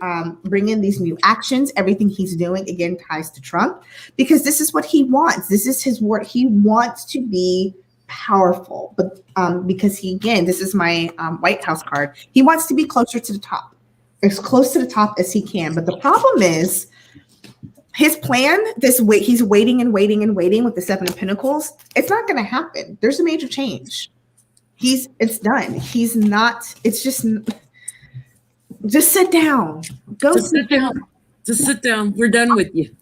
bring in these new actions. Everything he's doing, again, ties to Trump, because this is what he wants. This is his work. He wants to be powerful, but because he, again, this is my White House card. He wants to be closer to the top, as close to the top as he can. But the problem is his plan, he's waiting and waiting and waiting with the Seven of Pentacles. It's not going to happen. There's a major change. It's done. He's not, it's just sit down. Sit down. Just sit down. We're done with you.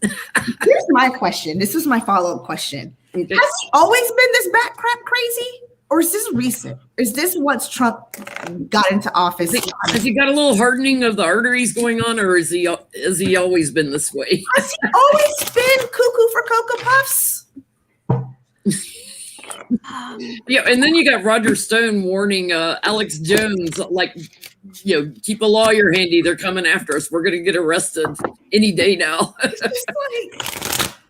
Here's my question. This is my follow-up question. Has he always been this back crap crazy? Or is this recent? Is this once Trump got into office? Has he got a little hardening of the arteries going on, or has he always been this way? Has he always been cuckoo for Cocoa Puffs? Yeah, and then you got Roger Stone warning Alex Jones, like, keep a lawyer handy. They're coming after us. We're going to get arrested any day now. It's just like,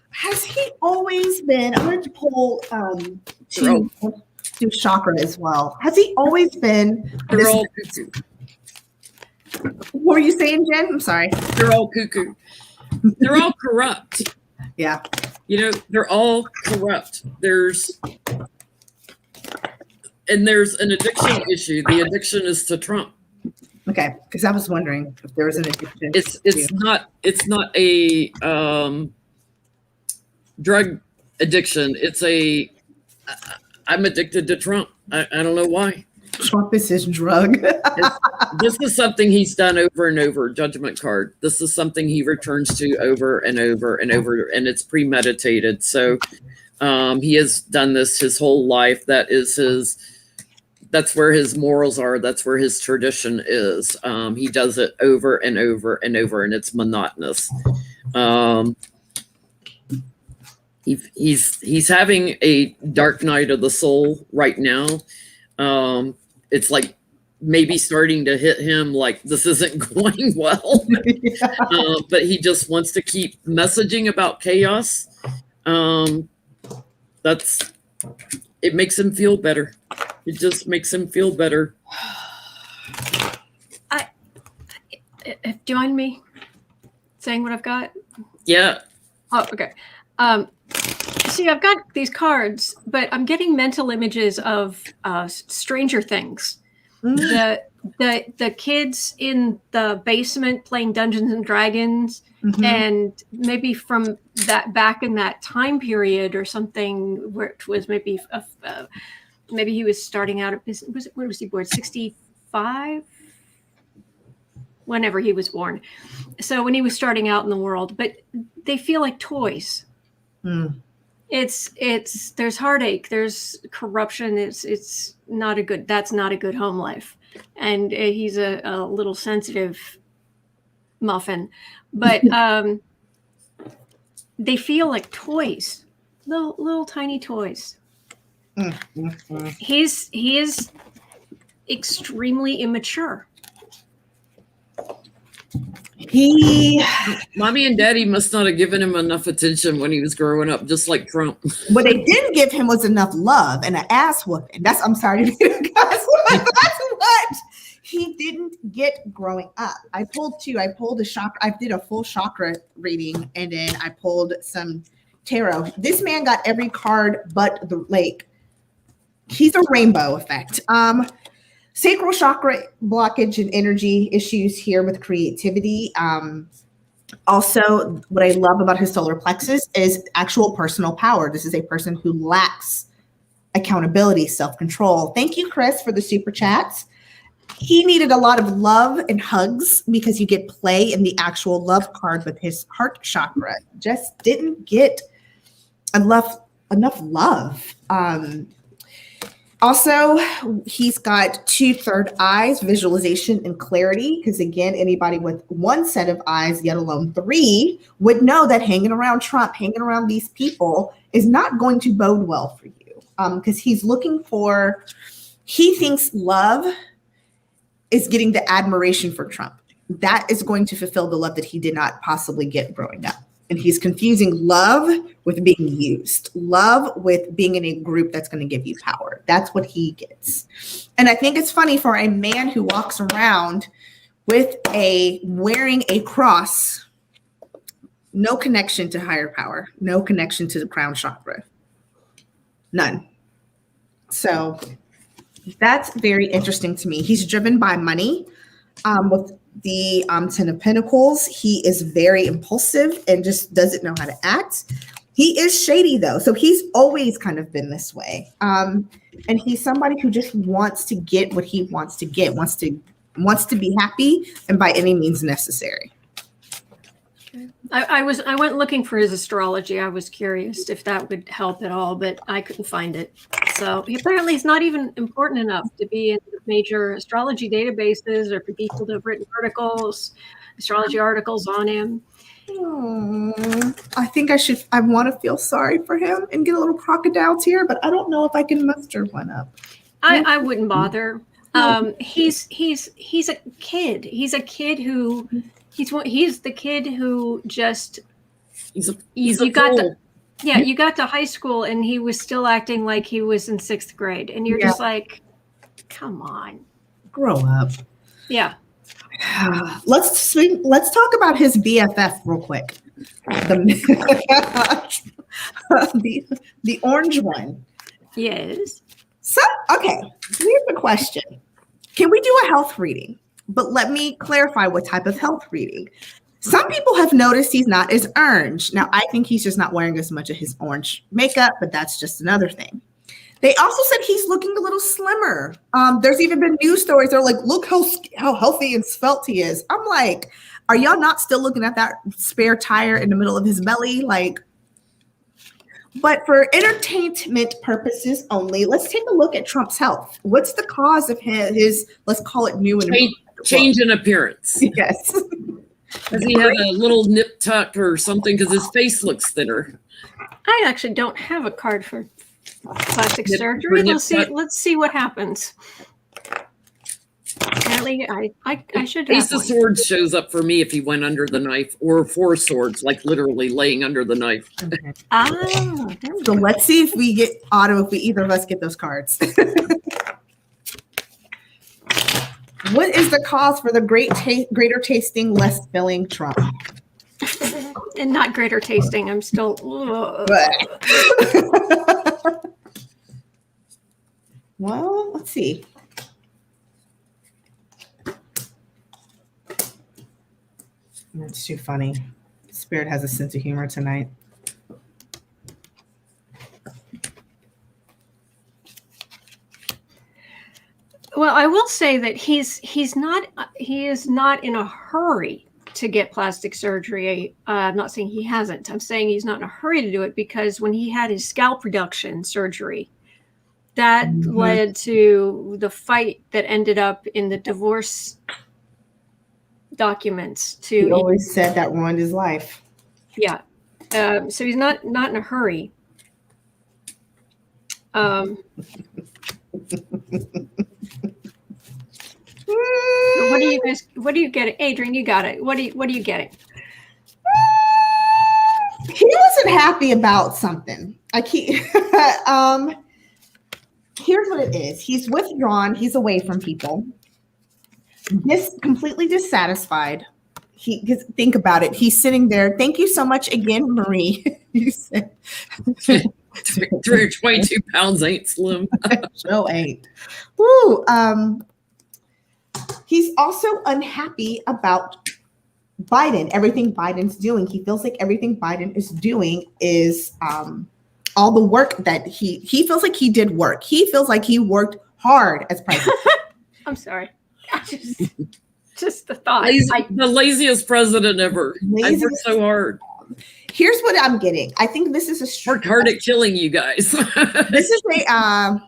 has he always been? I'm going to pull do chakra as well. Has he always been? All what were you saying, Jen? I'm sorry. They're all cuckoo. They're all corrupt. Yeah. They're all corrupt. There's an addiction issue. The addiction is to Trump. Okay, because I was wondering if there was an addiction. It's not a drug addiction. It's I'm addicted to Trump. I don't know why. Trump is his drug. This is something he's done over and over. Judgment card. This is something he returns to over and over and over, and it's premeditated. So he has done this his whole life. That's where his morals are. That's where his tradition is. He does it over and over and over, and it's monotonous. He's having a dark night of the soul right now. It's like maybe starting to hit him like this isn't going well. But he just wants to keep messaging about chaos. It makes him feel better. It just makes him feel better. Do you mind me saying what I've got? Yeah. Oh, okay. See, I've got these cards, but I'm getting mental images of Stranger Things. The kids in the basement playing Dungeons and Dragons, and maybe from that back in that time period or something, where it was maybe he was starting out at where was he born? 65. Whenever he was born, so when he was starting out in the world, but they feel like toys. It's there's heartache, there's corruption. It's not a good. That's not a good home life, and he's a little sensitive muffin, but they feel like toys, little tiny toys. He is extremely immature. Mommy and Daddy must not have given him enough attention when he was growing up, just like Trump. What they didn't give him was enough love and an ass whooping. I'm sorry to be a ass whooping, but that's what he didn't get growing up. I pulled a chakra. I did a full chakra reading, and then I pulled some tarot. This man got every card but the lake. He's a rainbow effect. Sacral chakra blockage and energy issues here with creativity. Also, what I love about his solar plexus is actual personal power. This is a person who lacks accountability, self-control. Thank you, Chris, for the super chats. He needed a lot of love and hugs because you get play in the actual love card with his heart chakra. Just didn't get enough love. Also, he's got 2 third eyes, visualization and clarity. Because again, anybody with 1 set of eyes, yet alone 3, would know that hanging around Trump, hanging around these people is not going to bode well for you. Because he thinks love is getting the admiration for Trump. That is going to fulfill the love that he did not possibly get growing up. And he's confusing love with being used, love with being in a group that's going to give you power. That's what he gets. And I think it's funny for a man who walks around wearing a cross, no connection to higher power, no connection to the crown chakra. None. So that's very interesting to me. He's driven by money. With the Ten of Pentacles, he is very impulsive and just doesn't know how to act. He is shady though, so he's always kind of been this way. And he's somebody who just wants to get what he wants to get, wants to be happy, and by any means necessary. I went looking for his astrology. I was curious if that would help at all, but I couldn't find it. So apparently it's not even important enough to be in major astrology databases or for people to have written astrology articles on him. I think I want to feel sorry for him and get a little crocodile tear, but I don't know if I can muster one up. I wouldn't bother. He's a kid. He's a kid who he's the kid who just you got to high school and he was still acting like he was in 6th grade, and you're just like, come on, grow up. Yeah. Let's talk about his BFF real quick. The orange one. Yes. So, okay, here's the question. Can we do a health reading? But let me clarify what type of health reading. Some people have noticed he's not as orange. Now, I think he's just not wearing as much of his orange makeup, but that's just another thing. They also said he's looking a little slimmer. There's even been news stories. They're like, look how healthy and svelte he is. I'm like, are y'all not still looking at that spare tire in the middle of his belly? Like, but for entertainment purposes only, let's take a look at Trump's health. What's the cause of his let's call it new and change in appearance? Yes. Does he have a little nip tuck or something? Because his face looks thinner. I actually don't have a card for plastic surgery. Let's see what happens. Apparently, I should have. Ace of Swords shows up for me if he went under the knife, or 4 swords, like literally laying under the knife. Okay. So let's see if we get Autumn, if either of us get those cards. What is the cause for the greater tasting, less filling Trump? And not greater tasting. I'm still. Well, let's see. That's too funny. Spirit has a sense of humor tonight. Well, I will say that he is not in a hurry to get plastic surgery. I'm not saying he hasn't. I'm saying he's not in a hurry to do it because when he had his scalp reduction surgery, that led to the fight that ended up in the divorce documents. He always said that ruined his life. Yeah. So he's not in a hurry. What do you get? Adrian, you got it. What are you getting? He wasn't happy about something. Here's what it is. He's withdrawn. He's away from people. Completely dissatisfied. Think about it. He's sitting there. Thank you so much again, Marie. You said 322 pounds ain't slim. No, ain't. Woo. He's also unhappy about Biden. Everything Biden's doing. He feels like everything Biden is doing is all the work that he feels like he did work. He feels like he worked hard as president. I'm sorry. Just the thought. The laziest president ever. I worked so hard. Here's what I'm getting. I think this is worked hard at killing you guys. This is a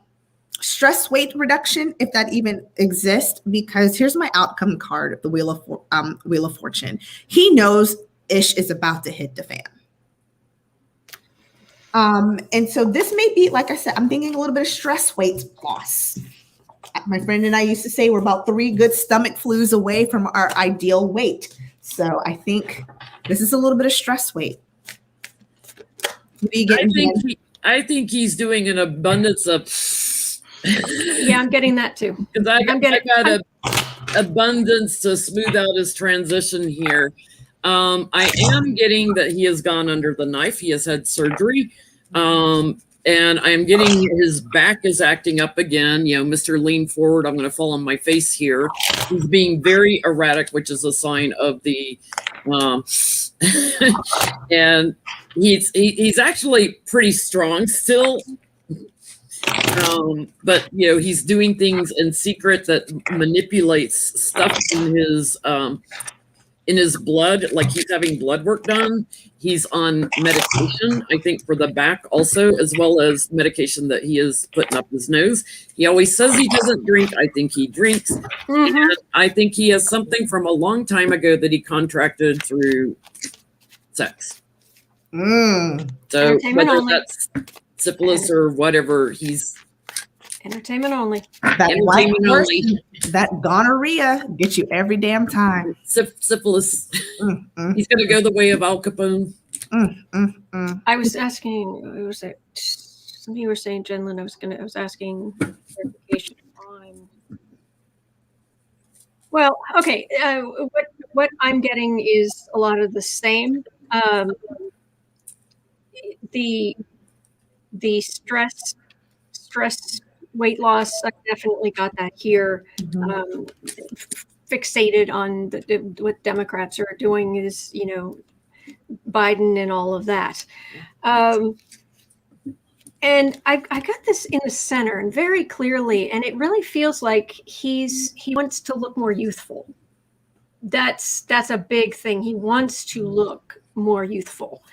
stress weight reduction, if that even exists, because here's my outcome card, the Wheel of Fortune. He knows Ish is about to hit the fan. And so this may be, like I said, I'm thinking a little bit of stress weight loss. My friend and I used to say we're about 3 good stomach flus away from our ideal weight. So I think this is a little bit of stress weight. I think he's doing an abundance of. Yeah, I'm getting that too. Because I got an abundance to smooth out his transition here. I am getting that he has gone under the knife. He has had surgery. And I'm getting his back is acting up again. Mr. Lean Forward, I'm going to fall on my face here. He's being very erratic, which is a sign of the, and he's actually pretty strong still. But he's doing things in secret that manipulates stuff in his blood, like he's having blood work done. He's on medication, I think, for the back also, as well as medication that he is putting up his nose. He always says he doesn't drink. I think he drinks. Mm-hmm. And I think he has something from a long time ago that he contracted through sex. So whether that's syphilis or whatever, he's entertainment only. That gonorrhea gets you every damn time. Syphilis. He's going to go the way of Al Capone. I was asking. Something you were saying, Jen Lynn. I was asking clarification on. Well, okay. What I'm getting is a lot of the same. The stress, weight loss. I definitely got that here. Fixated on what Democrats are doing is, Biden and all of that. And I got this in the center and very clearly, and it really feels like he wants to look more youthful. That's a big thing. He wants to look more youthful.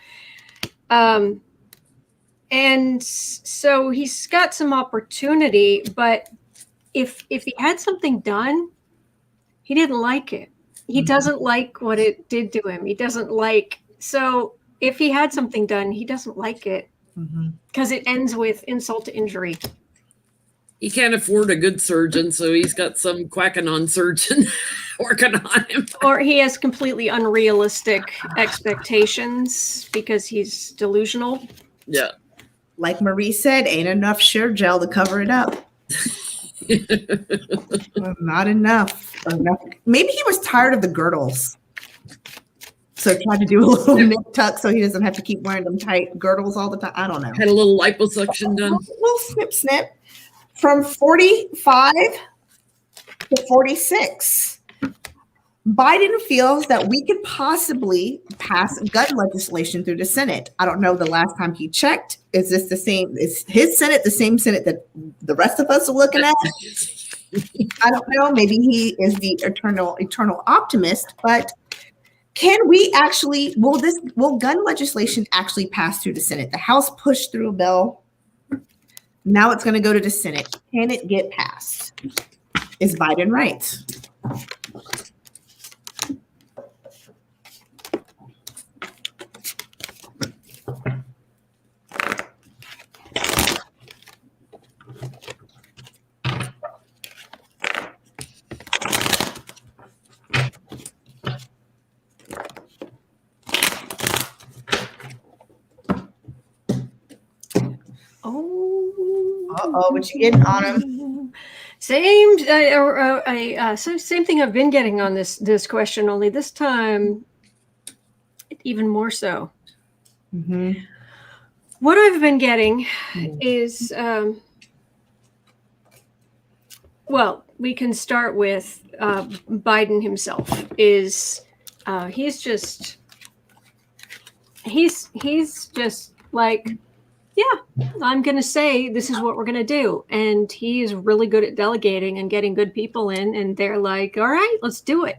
And so he's got some opportunity, but if he had something done, he didn't like it. He doesn't like what it did to him. He doesn't like, so if he had something done, he doesn't like it because it ends with insult to injury. He can't afford a good surgeon, so he's got some quacking-on surgeon working on him. Or he has completely unrealistic expectations because he's delusional. Yeah. Like Marie said, ain't enough Sure Gel to cover it up. Not enough. Maybe he was tired of the girdles. So tried to do a little nip tuck so he doesn't have to keep wearing them tight girdles all the time. I don't know. Had a little liposuction done. A little snip. From 45 to 46. Biden feels that we could possibly pass gun legislation through the Senate. I don't know the last time he checked. Is this the same? Is his Senate the same Senate that the rest of us are looking at? I don't know. Maybe he is the eternal optimist, but can we actually, will gun legislation actually pass through the Senate? The House pushed through a bill. Now it's going to go to the Senate. Can it get passed? Is Biden right? Uh-oh, what you getting on him? Same thing I've been getting on this question, only this time even more so. What I've been getting is, well, we can start with Biden himself. He's just like, yeah, I'm going to say this is what we're going to do. And he is really good at delegating and getting good people in. And they're like, all right, let's do it.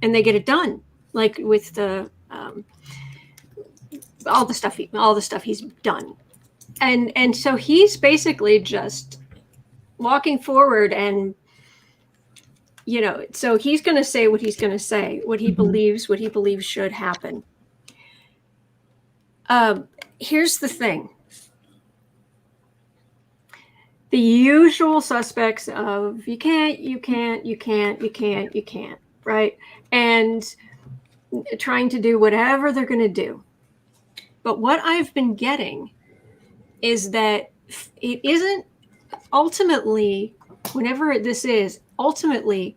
And they get it done. Like with the all the stuff he's done. And so he's basically just walking forward and, so he's going to say what he's going to say, what he believes should happen. Here's the thing. The usual suspects of you can't, right? And trying to do whatever they're going to do. But what I've been getting is that it isn't ultimately, whenever this is, ultimately,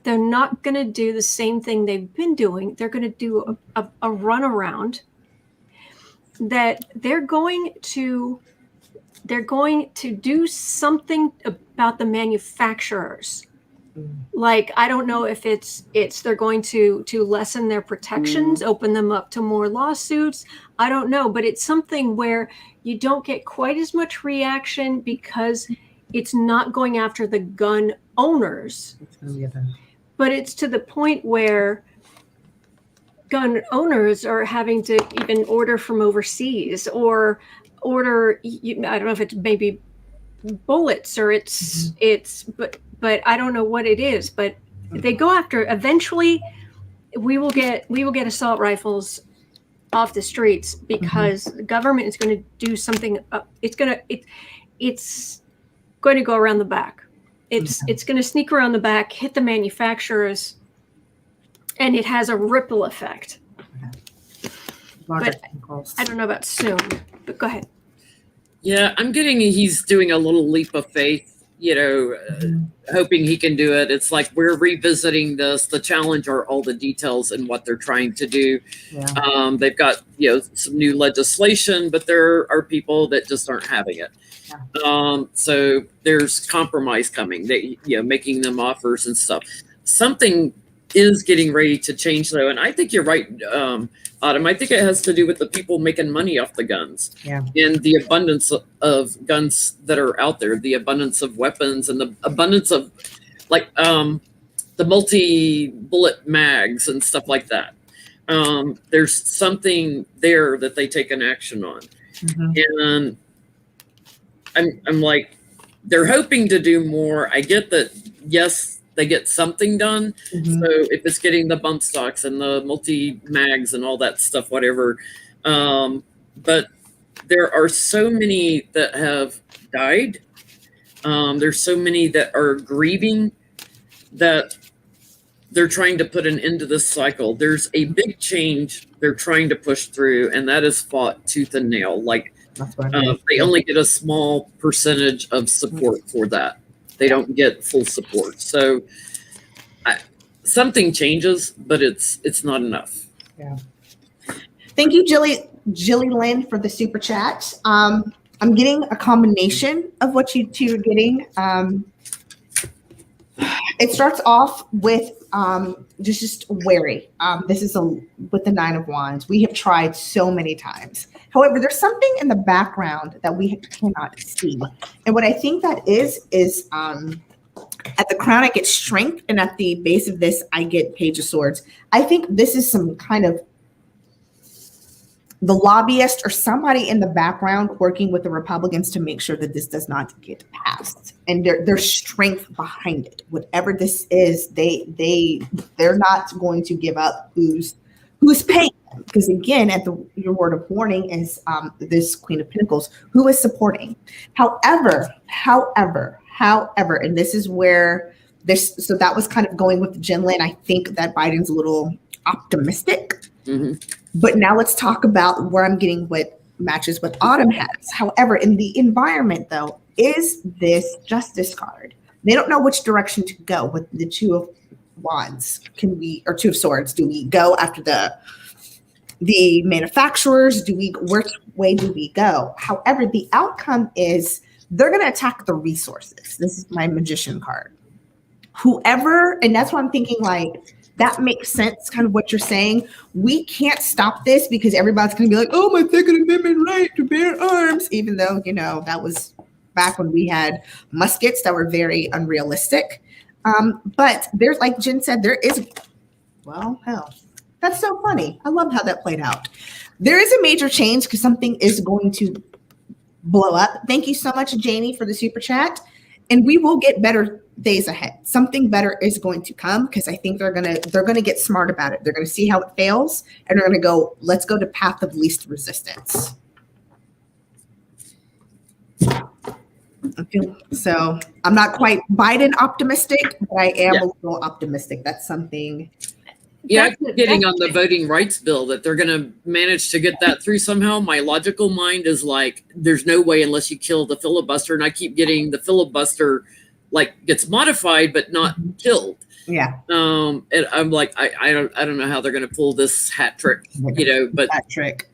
they're not going to do the same thing they've been doing. They're going to do a runaround that they're going to they're going to do something about the manufacturers. Like, I don't know if it's they're going to lessen their protections, open them up to more lawsuits. I don't know, but it's something where you don't get quite as much reaction because it's not going after the gun owners. But it's to the point where gun owners are having to even order from overseas or order, I don't know if it's maybe bullets or but I don't know what it is, but they go after, eventually we will get assault rifles off the streets because the government is going to do something. It's going to go around the back. It's going to sneak around the back, hit the manufacturers, and it has a ripple effect. But I don't know about soon, but go ahead. Yeah, I'm getting he's doing a little leap of faith, hoping he can do it. It's like we're revisiting this. The challenge are all the details and what they're trying to do. Yeah. They've got, some new legislation, but there are people that just aren't having it. Yeah. So there's compromise coming. They, making them offers and stuff. Something is getting ready to change, though, and I think you're right, Autumn. I think it has to do with the people making money off the guns, and the abundance of guns that are out there, the abundance of weapons, and the abundance of the multi-bullet mags and stuff like that. There's something there that they take an action on, and I'm like, they're hoping to do more. I get that, yes, they get something done. So if it's getting the bump stocks and the multi mags and all that stuff, whatever. But there are so many that have died. There's so many that are grieving that they're trying to put an end to this cycle. There's a big change they're trying to push through, and that is fought tooth and nail. They only get a small percentage of support for that. They don't get full support. So something changes, but it's not enough. Yeah. Thank you, Jilly Lynn, for the super chat. I'm getting a combination of what you two are getting. It starts off with just wary. This is with the Nine of Wands. We have tried so many times. However, there's something in the background that we cannot see. And what I think that is at the crown, I get strength. And at the base of this, I get Page of Swords. I think this is some kind of the lobbyist or somebody in the background working with the Republicans to make sure that this does not get passed. And there's strength behind it. Whatever this is, they're not going to give up who's paying them. Because again, your word of warning is this Queen of Pentacles, who is supporting. However, and this is where so that was kind of going with Jen Lynn. I think that Biden's a little optimistic. But now let's talk about where I'm getting what matches what Autumn has. However, in the environment, though, is this Justice card. They don't know which direction to go with the Two of Wands. Or Two of Swords? Do we go after the manufacturers? Which way do we go? However, the outcome is they're going to attack the resources. This is my Magician card. Whoever, and that's why I'm thinking that makes sense, kind of what you're saying. We can't stop this because everybody's going to be like, oh, my Second Amendment right to bear arms, even though, that was back when we had muskets that were very unrealistic. But there's, like Jen said, there is, well, hell, that's so funny. I love how that played out. There is a major change because something is going to blow up. Thank you so much, Janie, for the super chat. And we will get better days ahead. Something better is going to come because I think they're gonna get smart about it. They're gonna see how it fails and they're gonna go, let's go to path of least resistance. So I'm not quite Biden optimistic, but I am a little optimistic. That's something. Yeah, I'm getting on the voting rights bill that they're going to manage to get that through somehow. My logical mind is like, there's no way unless you kill the filibuster. And I keep getting the filibuster gets modified, but not killed. Yeah. And I'm like, I don't know how they're going to pull this hat trick, but hat trick.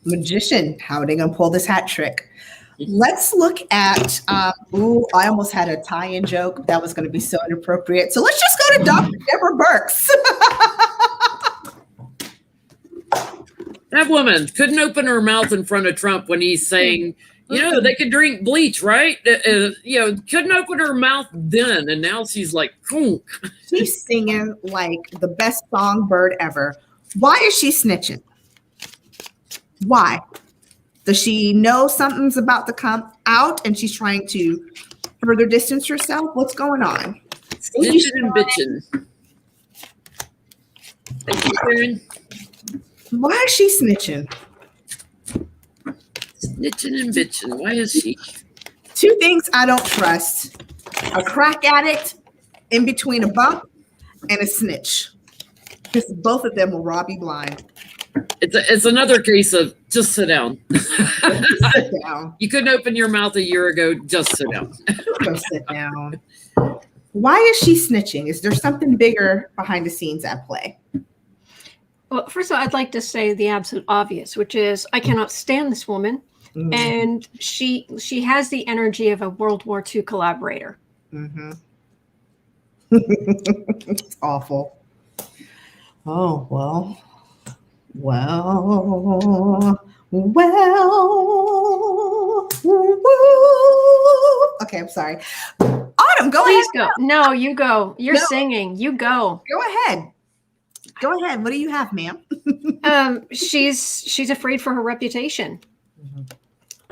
Magician, how are they going to pull this hat trick? Let's look at, I almost had a tie-in joke. That was going to be so inappropriate. So let's just go to Dr. Deborah Birx. That woman couldn't open her mouth in front of Trump when he's saying, they could drink bleach, right? Couldn't open her mouth then. And now she's like, She's singing like the best songbird ever. Why is she snitching? Why? Does she know something's about to come out and she's trying to further distance herself? What's going on? Snitching and bitching. Thank you, Karen. Why is she snitching? Snitching and bitching. Why is she? Two things I don't trust: a crack addict in between a bump and a snitch. Because both of them will rob you blind. It's another case of just sit down. Sit down. You couldn't open your mouth a year ago. Just sit down. Go sit down. Why is she snitching? Is there something bigger behind the scenes at play? Well, first of all, I'd like to say the absolute obvious, which is I cannot stand this woman. Mm-hmm. And she has the energy of a World War II collaborator. Mm-hmm. It's awful. Oh, well. Okay, I'm sorry. Autumn, go Please ahead. Go. No, you go. You're singing. You go. Go ahead. Go ahead. What do you have, ma'am? She's afraid for her reputation. Mm-hmm.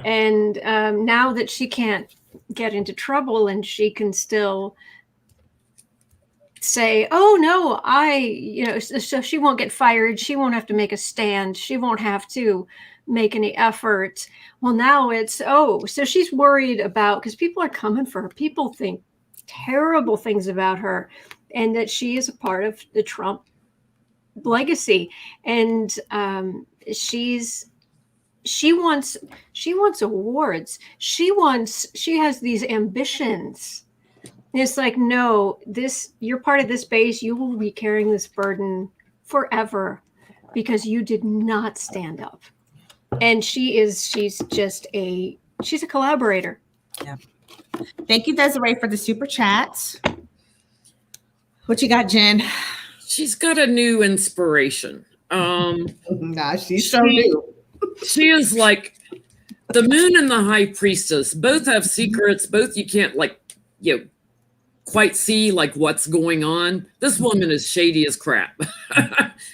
And now that she can't get into trouble and she can still say, oh no, so she won't get fired. She won't have to make a stand. She won't have to make any effort. Well, now it's, so she's worried about, because people are coming for her. People think terrible things about her and that she is a part of the Trump legacy. And she wants awards. She has these ambitions. And it's like, no, you're part of this base. You will be carrying this burden forever because you did not stand up. And she's a collaborator. Yeah. Thank you, Desiree, for the super chats. What you got, Jen? She's got a new inspiration. She's so new. She is like the moon and the high priestess. Both have secrets. Both you can't quite see what's going on. This woman is shady as crap.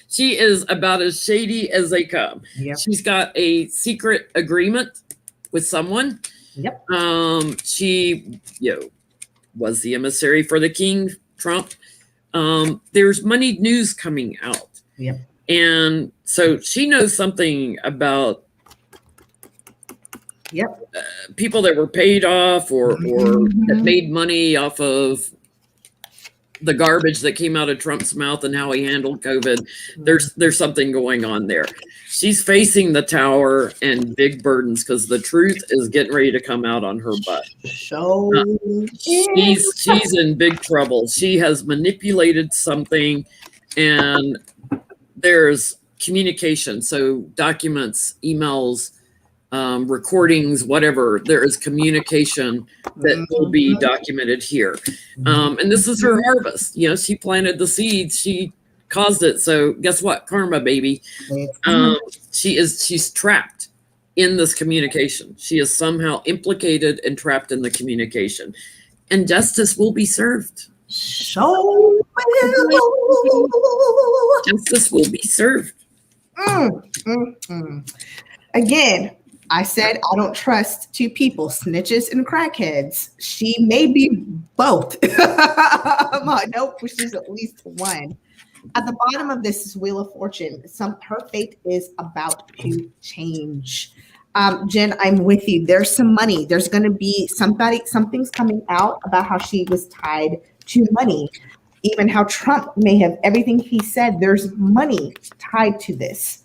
She is about as shady as they come. Yep. She's got a secret agreement with someone. Yep. She was the emissary for the king, Trump. There's moneyed news coming out. Yep. And so she knows something about people that were paid off or that made money off of the garbage that came out of Trump's mouth and how he handled COVID. There's something going on there. She's facing the tower and big burdens because the truth is getting ready to come out on her butt. She's in big trouble. She has manipulated something, and there's communication. So documents, emails, recordings, whatever, there is communication that will be documented here. And this is her harvest. She planted the seeds, she caused it. So guess what? Karma, baby. She's trapped in this communication. She is somehow implicated and trapped in the communication. And justice will be served. Justice will be served. Again, I said I don't trust two people, snitches and crackheads. She may be both. Nope, she's at least one. At the bottom of this is Wheel of Fortune. Her fate is about to change. Jen, I'm with you. There's some money. There's going to be something's coming out about how she was tied to money. Even how Trump may have everything he said. There's money tied to this.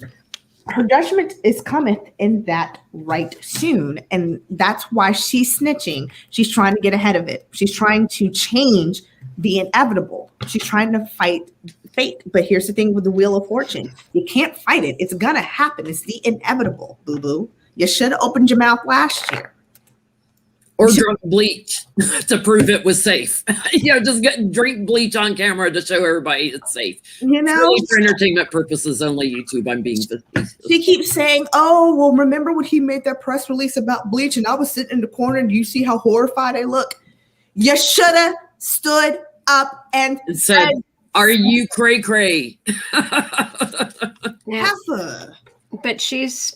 Her judgment is cometh in that right soon. And that's why she's snitching. She's trying to get ahead of it. She's trying to change the inevitable. She's trying to fight fate. But here's the thing with the Wheel of Fortune. You can't fight it. It's going to happen. It's the inevitable, boo-boo. You should have opened your mouth last year. Or drunk bleach to prove it was safe. Just drink bleach on camera to show everybody it's safe. You know, really for entertainment purposes only. YouTube, I'm being facetious. She keeps saying, "Oh, well, remember when he made that press release about bleach, and I was sitting in the corner, and you see how horrified I look? You shoulda stood up and said, are you cray cray?" Yeah. Heifer. But she's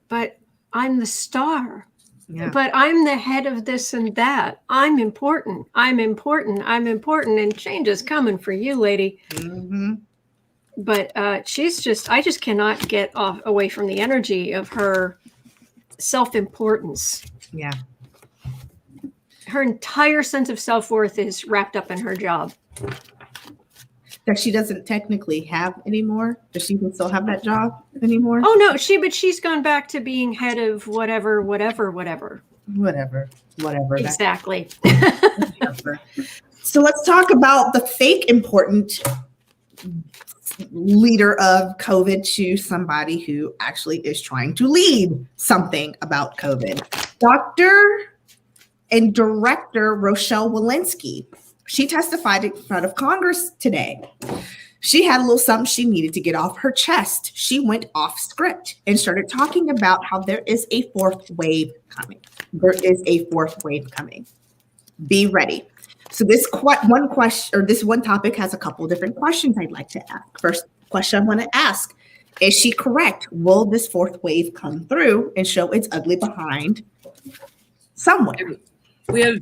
but I'm the star. Yeah. But I'm the head of this and that. I'm important. I'm important. I'm important. And change is coming for you, lady. Mm-hmm. But I just cannot get away from the energy of her self-importance. Yeah. Her entire sense of self-worth is wrapped up in her job. That she doesn't technically have anymore. Does she still have that job anymore? Oh no, she's gone back to being head of whatever. Whatever. Exactly. So let's talk about the fake important leader of COVID to somebody who actually is trying to lead something about COVID. Dr. and Director Rochelle Walensky. She testified in front of Congress today. She had a little something she needed to get off her chest. She went off script and started talking about how there is a fourth wave coming. There is a fourth wave coming. Be ready. So this one question, or this one topic, has a couple of different questions I'd like to ask. First question I want to ask: is she correct? Will this fourth wave come through and show its ugly behind somewhere? We have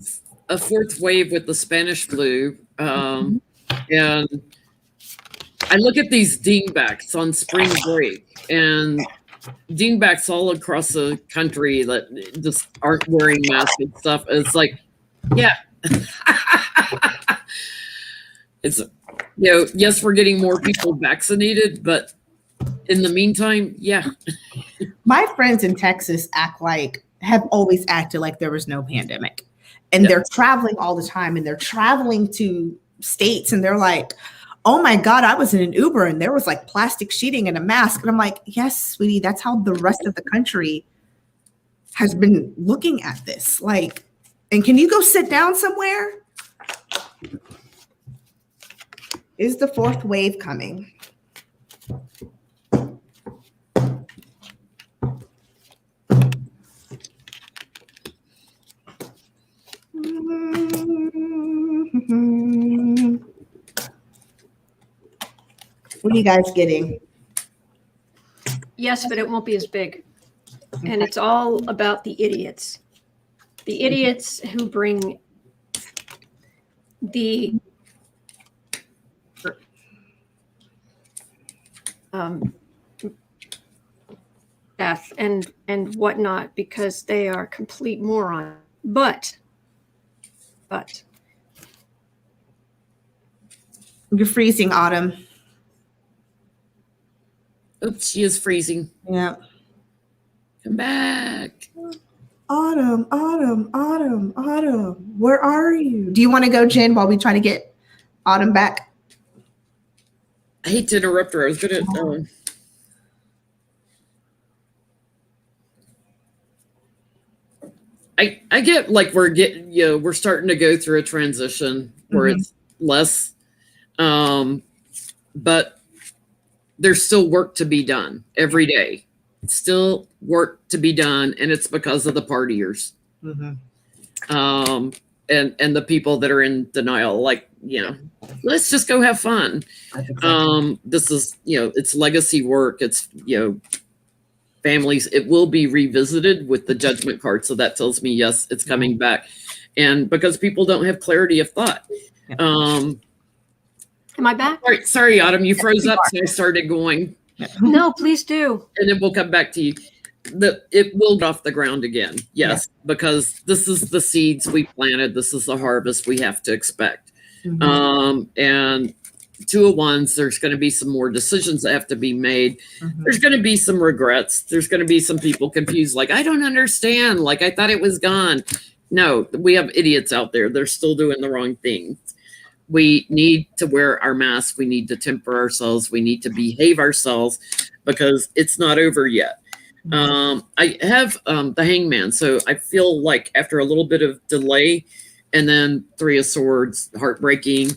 a fourth wave with the Spanish flu. And I look at these dingbacks on spring break, and dingbacks all across the country that just aren't wearing masks and stuff. It's like, yeah. It's, yes, we're getting more people vaccinated, but in the meantime, yeah. My friends in Texas have always acted like there was no pandemic. And they're traveling all the time, and they're traveling to states, and they're like, "Oh my God, I was in an Uber and there was like plastic sheeting and a mask." And I'm like, "Yes, sweetie, that's how the rest of the country has been looking at this. Like, and can you go sit down somewhere?" Is the fourth wave coming? What are you guys getting? Yes, but it won't be as big. And it's all about the idiots. The idiots who bring the death and whatnot, because they are complete morons. But you're freezing, Autumn. Oops, she is freezing. Yeah. Come back. Autumn. Where are you? Do you want to go, Jen, while we try to get Autumn back? I hate to interrupt her. I was going to. I get like we're starting to go through a transition where it's less, but there's still work to be done every day. Still work to be done, and it's because of the partiers, and the people that are in denial. Like, let's just go have fun. This is it's legacy work. It's families. It will be revisited with the judgment card, so that tells me yes, it's coming back, and because people don't have clarity of thought. Am I back? Sorry, Autumn, you froze up, so I started going. No, please do. And then we'll come back to you. It will get off the ground again. Yes, because this is the seeds we planted. This is the harvest we have to expect. And 201s, there's going to be some more decisions that have to be made. There's going to be some regrets. There's going to be some people confused. Like, I don't understand. Like, I thought it was gone. No, we have idiots out there. They're still doing the wrong thing. We need to wear our masks. We need to temper ourselves. We need to behave ourselves because it's not over yet. I have the Hangman, so I feel like after a little bit of delay, and then Three of Swords, heartbreaking.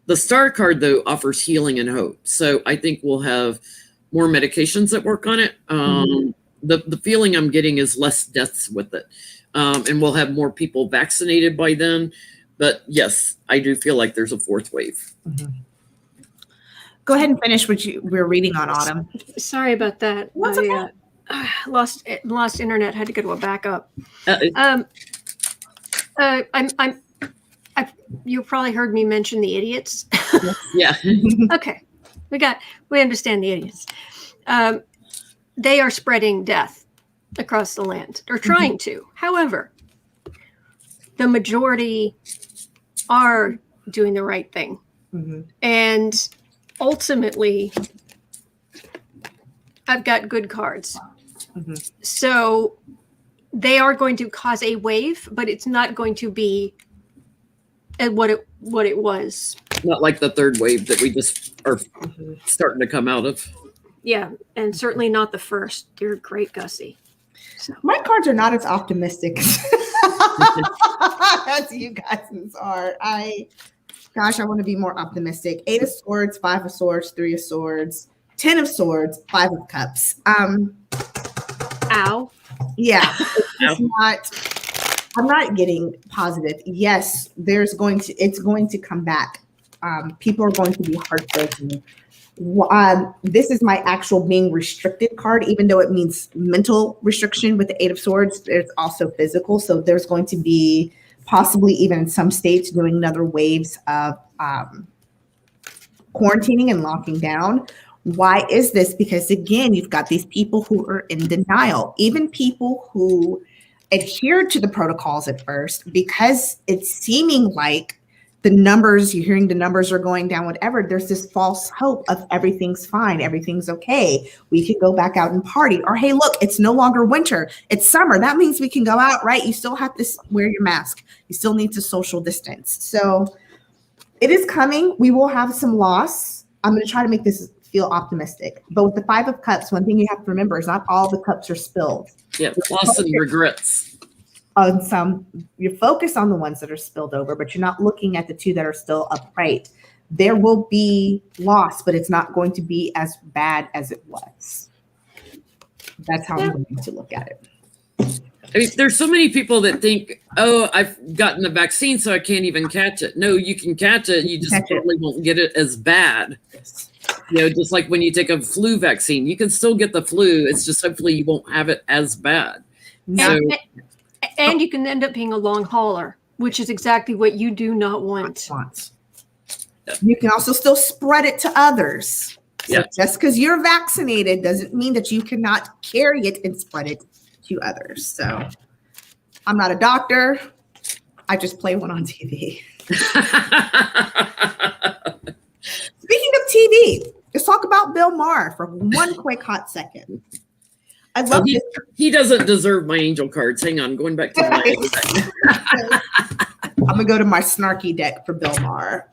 The Star card, though, offers healing and hope. So I think we'll have more medications that work on it. The feeling I'm getting is less deaths with it. And we'll have more people vaccinated by then. But yes, I do feel like there's a fourth wave. Go ahead and finish what we're reading on Autumn. Sorry about that. What's okay? Lost internet. Had to go to a backup. You probably heard me mention the idiots. Yeah. Okay, we understand the idiots. They are spreading death across the land, or trying to. However, the majority are doing the right thing, and ultimately, I've got good cards. So they are going to cause a wave, but it's not going to be what it was. Not like the third wave that we just are starting to come out of. Yeah, and certainly not the first. You're great, Gussie. So. My cards are not as optimistic as you guys are. I want to be more optimistic. 8 of Swords, 5 of Swords, 3 of Swords, 10 of Swords, 5 of Cups. Ow. Yeah, it's not. I'm not getting positive. Yes, it's going to come back. People are going to be heartbroken. This is my actual being restricted card, even though it means mental restriction with the 8 of Swords. There's also physical. So there's going to be possibly even in some states doing another waves of quarantining and locking down. Why is this? Because again, you've got these people who are in denial, even people who adhered to the protocols at first, because it's seeming like you're hearing the numbers are going down, whatever. There's this false hope of everything's fine, everything's okay. We can go back out and party. Or, hey, look, it's no longer winter, it's summer. That means we can go out, right? You still have to wear your mask. You still need to social distance. So it is coming. We will have some loss. I'm going to try to make this feel optimistic. But with the 5 of Cups, one thing you have to remember is not all the cups are spilled. Yeah, loss and regrets. You're focused on the ones that are spilled over, but you're not looking at the 2 that are still upright. There will be loss, but it's not going to be as bad as it was. That's how I'm going to look at it. I mean, there's so many people that think, oh, I've gotten the vaccine, so I can't even catch it. No, you can catch it. You just probably won't get it as bad. Yes. Just like when you take a flu vaccine, you can still get the flu. It's just hopefully you won't have it as bad. And you can end up being a long hauler, which is exactly what you do not want. You can also still spread it to others. So yeah. Just because you're vaccinated doesn't mean that you cannot carry it and spread it to others. So I'm not a doctor. I just play one on TV. Speaking of TV, let's talk about Bill Maher for one quick hot second. I love this. He doesn't deserve my angel cards. Hang on, going back to my I'm gonna go to my snarky deck for Bill Maher.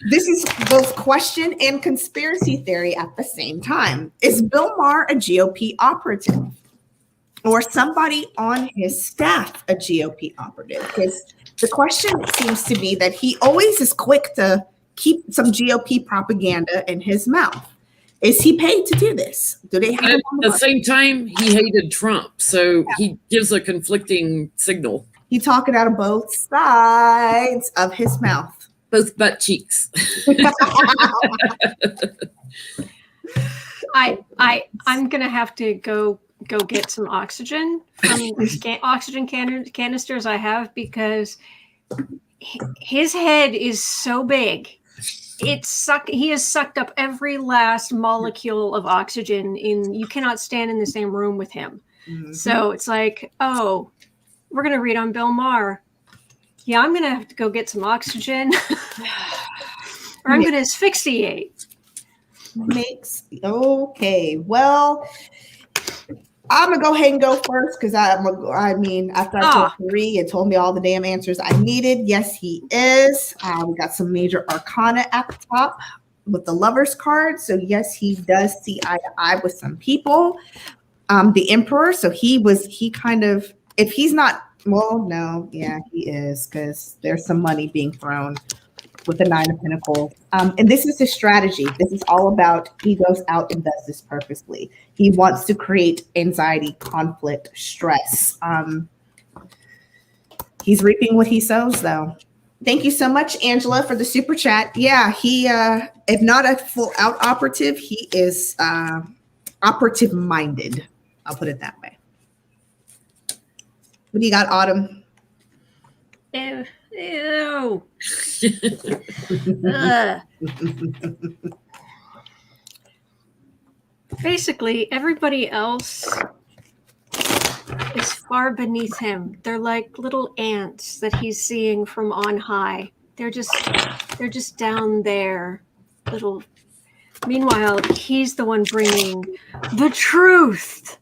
This is both question and conspiracy theory at the same time. Is Bill Maher a GOP operative? Or somebody on his staff a GOP operative? Because the question seems to be that he always is quick to keep some GOP propaganda in his mouth. Is he paid to do this? Do they have at the same time, he hated Trump, so he gives a conflicting signal. He's talking out of both sides of his mouth. Both butt cheeks. I'm gonna have to go get some oxygen from the oxygen canisters I have, because his head is so big. He has sucked up every last molecule of oxygen you cannot stand in the same room with him. So it's like, oh, we're going to read on Bill Maher. Yeah, I'm going to have to go get some oxygen or I'm going to asphyxiate. Okay. Well, I'm going to go ahead and go first because after I told three, it told me all the damn answers I needed. Yes, he is. We got some major arcana at the top. with the Lover's card. So yes, he does see eye to eye with some people. The Emperor. So he kind of, if he's not, well, no, yeah, he is, because there's some money being thrown with the Nine of Pentacles. And this is his strategy. This is all about, he goes out and does this purposely. He wants to create anxiety, conflict, stress. He's reaping what he sows, though. Thank you so much, Angela, for the super chat. Yeah, he, if not a full out operative, he is operative minded. I'll put it that way. What do you got, Autumn? Ew. Ew. Ugh. Basically, everybody else is far beneath him. They're like little ants that he's seeing from on high. They're just down there, little. Meanwhile, he's the one bringing the truth,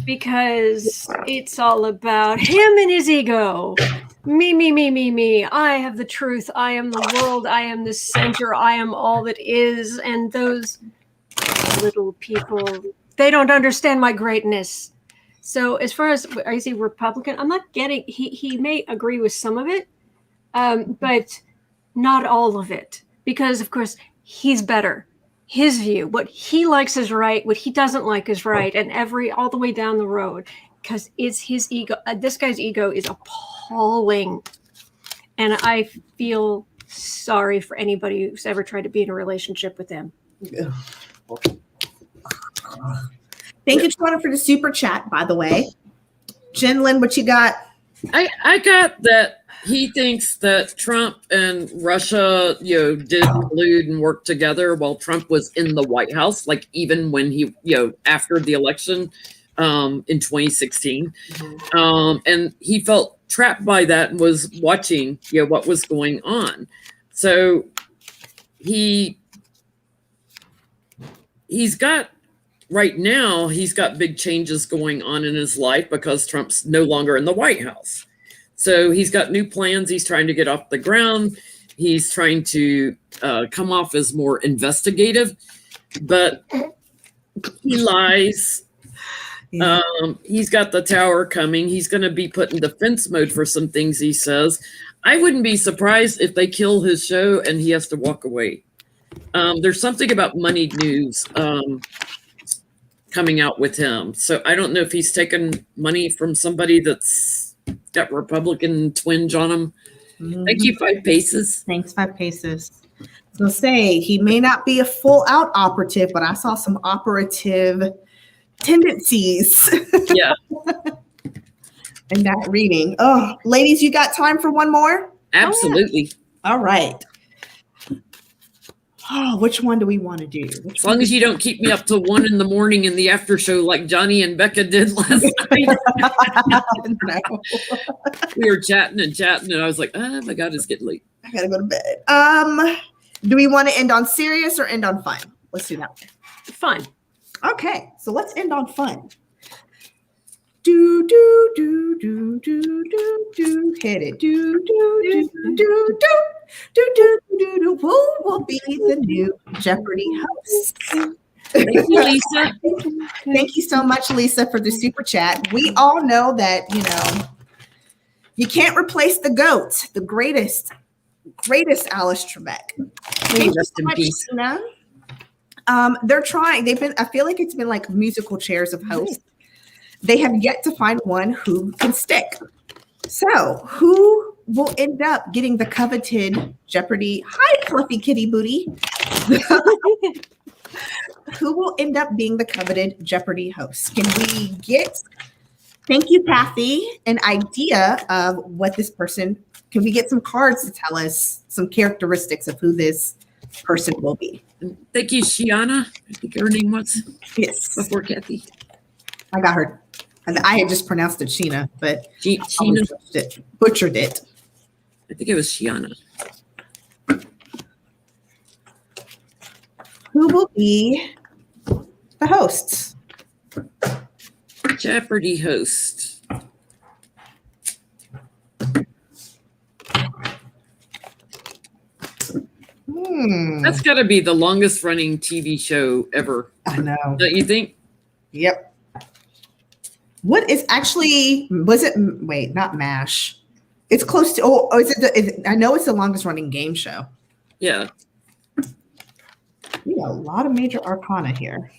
because it's all about him and his ego. Me. I have the truth. I am the world. I am the center. I am all that is. And those little people, they don't understand my greatness. So as far as, is he Republican? I'm not getting, he may agree with some of it, but not all of it. Because, of course, he's better. His view, what he likes is right, what he doesn't like is right, and all the way down the road, because it's his ego. This guy's ego is appalling, and I feel sorry for anybody who's ever tried to be in a relationship with him. Thank you, Twana, for the super chat, by the way. Jen, Lynn, what you got? I got that he thinks that Trump and Russia, did collude and work together while Trump was in the White House, like even when he, after the election in 2016. And he felt trapped by that and was watching, what was going on. So he's got, right now, he's got big changes going on in his life because Trump's no longer in the White House. So he's got new plans. He's trying to get off the ground. He's trying to come off as more investigative, but he lies. He's got the tower coming. He's going to be put in defense mode for some things he says. I wouldn't be surprised if they kill his show and he has to walk away. There's something about moneyed news coming out with him. So I don't know if he's taken money from somebody that's got Republican twinge on him. Thank you, 5 Paces. Thanks, 5 Paces. I was going to say, he may not be a full out operative, but I saw some operative tendencies. Yeah. In that reading. Oh, ladies, you got time for one more? Absolutely. All right. Oh, which one do we want to do? As long as you don't keep me up till 1 in the morning in the after show like Johnny and Becca did last night. No. We were chatting, and I was like, oh my God, it's getting late. I gotta go to bed. Do we want to end on serious or end on fun? Let's do that. Fun. Okay, so let's end on fun. Do do do do do do do. Hit it. Do do do do do do do do do. Who will be the new Jeopardy host? Thank you, Lisa. Thank you so much, Lisa, for the super chat. We all know that, you can't replace the GOAT, the greatest Alice Trebek. Rest in peace. They're trying. I feel like it's been like musical chairs of hosts. They have yet to find one who can stick. So who will end up getting the coveted Jeopardy? Hi, fluffy kitty booty. Who will end up being the coveted Jeopardy host? Can we get, thank you, Kathy, an idea of what this person, can we get some cards to tell us some characteristics of who this person will be? Thank you, Shiana. I think her name was. Yes. Before Kathy. I got her. I had just pronounced it Sheena, but Sheena. Butchered it. I think it was Shiana. Who will be the hosts? Jeopardy host. That's got to be the longest running TV show ever. I know. Don't you think? Yep. What is actually, wait, not MASH. It's close to, I know it's the longest running game show. Yeah. We got a lot of major arcana here.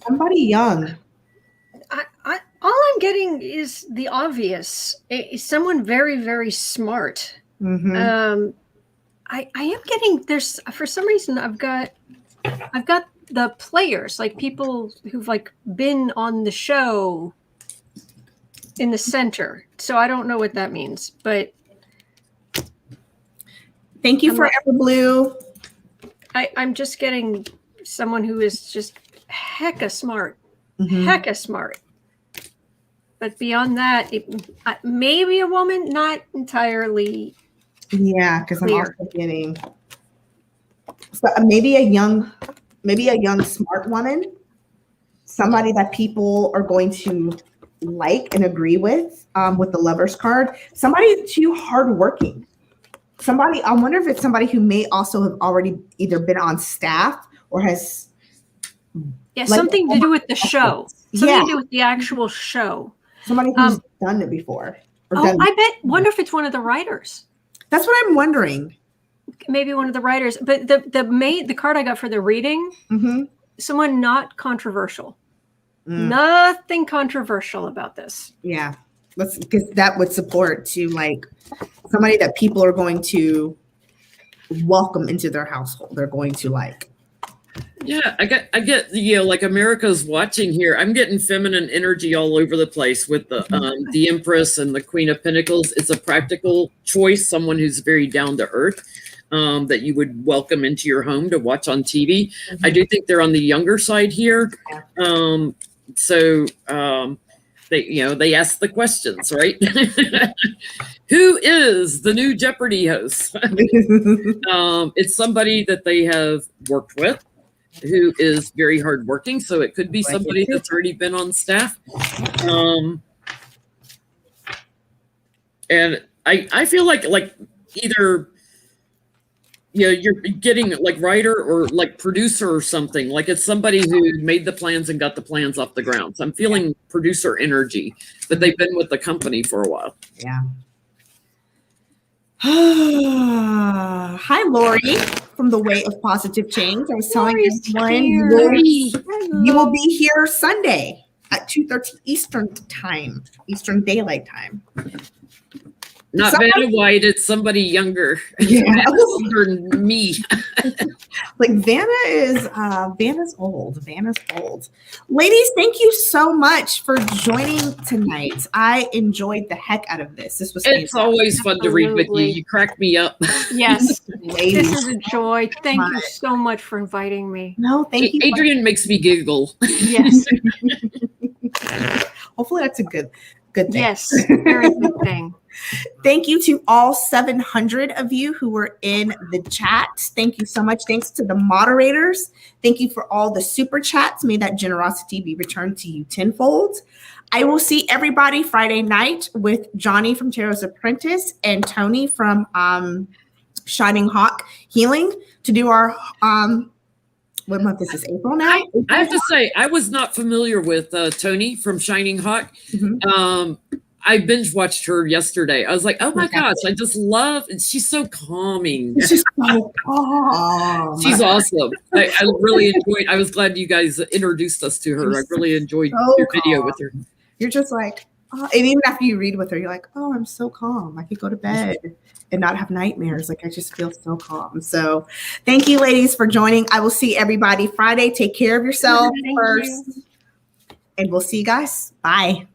Somebody young. All I'm getting is the obvious. Someone very, very smart. Mm-hmm. I am getting, there's, for some reason, I've got the players, like people who've like been on the show in the center. So I don't know what that means, but. Thank you for Everblue. I'm just getting someone who is just hecka smart. Mm-hmm. Hecka smart. But beyond that, maybe a woman, not entirely. Yeah, because I'm also getting maybe a young smart woman, somebody that people are going to like and agree with the Lover's card. Somebody too hardworking. Somebody, I wonder if it's somebody who may also have already either been on staff or has something to do with the show. Something to do with the actual show. Somebody who's done it before. Wonder if it's one of the writers. That's what I'm wondering. Maybe one of the writers. But the card I got for the reading, someone not controversial. Nothing controversial about this. Yeah. Because that would support to like somebody that people are going to welcome into their household. They're going to like. Yeah, I get like America's watching here. I'm getting feminine energy all over the place with the Empress and the Queen of Pentacles. It's a practical choice, someone who's very down to earth, that you would welcome into your home to watch on TV. I do think they're on the younger side here. They ask the questions, right? Who is the new Jeopardy host? It's somebody that they have worked with, who is very hardworking. So it could be somebody that's already been on staff. And I feel like either you're getting like writer or like producer or something. Like it's somebody who made the plans and got the plans off the ground. So I'm feeling producer energy, but they've been with the company for a while. Yeah. Hi, Lori from the Way of Positive Change. I was telling everyone you will be here Sunday at 2:30 Eastern Daylight Time. Not Vanna White, it's somebody younger. Yeah. Younger than me. Like Vanna's old. Vanna's old. Ladies, thank you so much for joining tonight. I enjoyed the heck out of this. This was fantastic. It's always fun to read with you. You crack me up. Yes. This is a joy. Thank you so much for inviting me. No, thank you. Adrienne makes me giggle. Yes. Hopefully that's a good thing. Yes, very good thing. Thank you to all 700 of you who were in the chat. Thank you so much. Thanks to the moderators. Thank you for all the super chats. May that generosity be returned to you tenfold. I will see everybody Friday night with Johnny from Tarot's Apprentice and Tony from Shining Hawk Healing to do our what month is this? April now? I have to say, I was not familiar with Tony from Shining Hawk. I binge watched her yesterday. I was like, oh my gosh, I just love, and she's so calming. She's so calm. She's awesome. I really enjoyed, I was glad you guys introduced us to her. I really enjoyed your video with her. You're just like, oh, and even after you read with her, you're like, oh, I'm so calm. I could go to bed and not have nightmares. Like I just feel so calm. So thank you, ladies, for joining. I will see everybody Friday. Take care of yourself first. And we'll see you guys. Bye.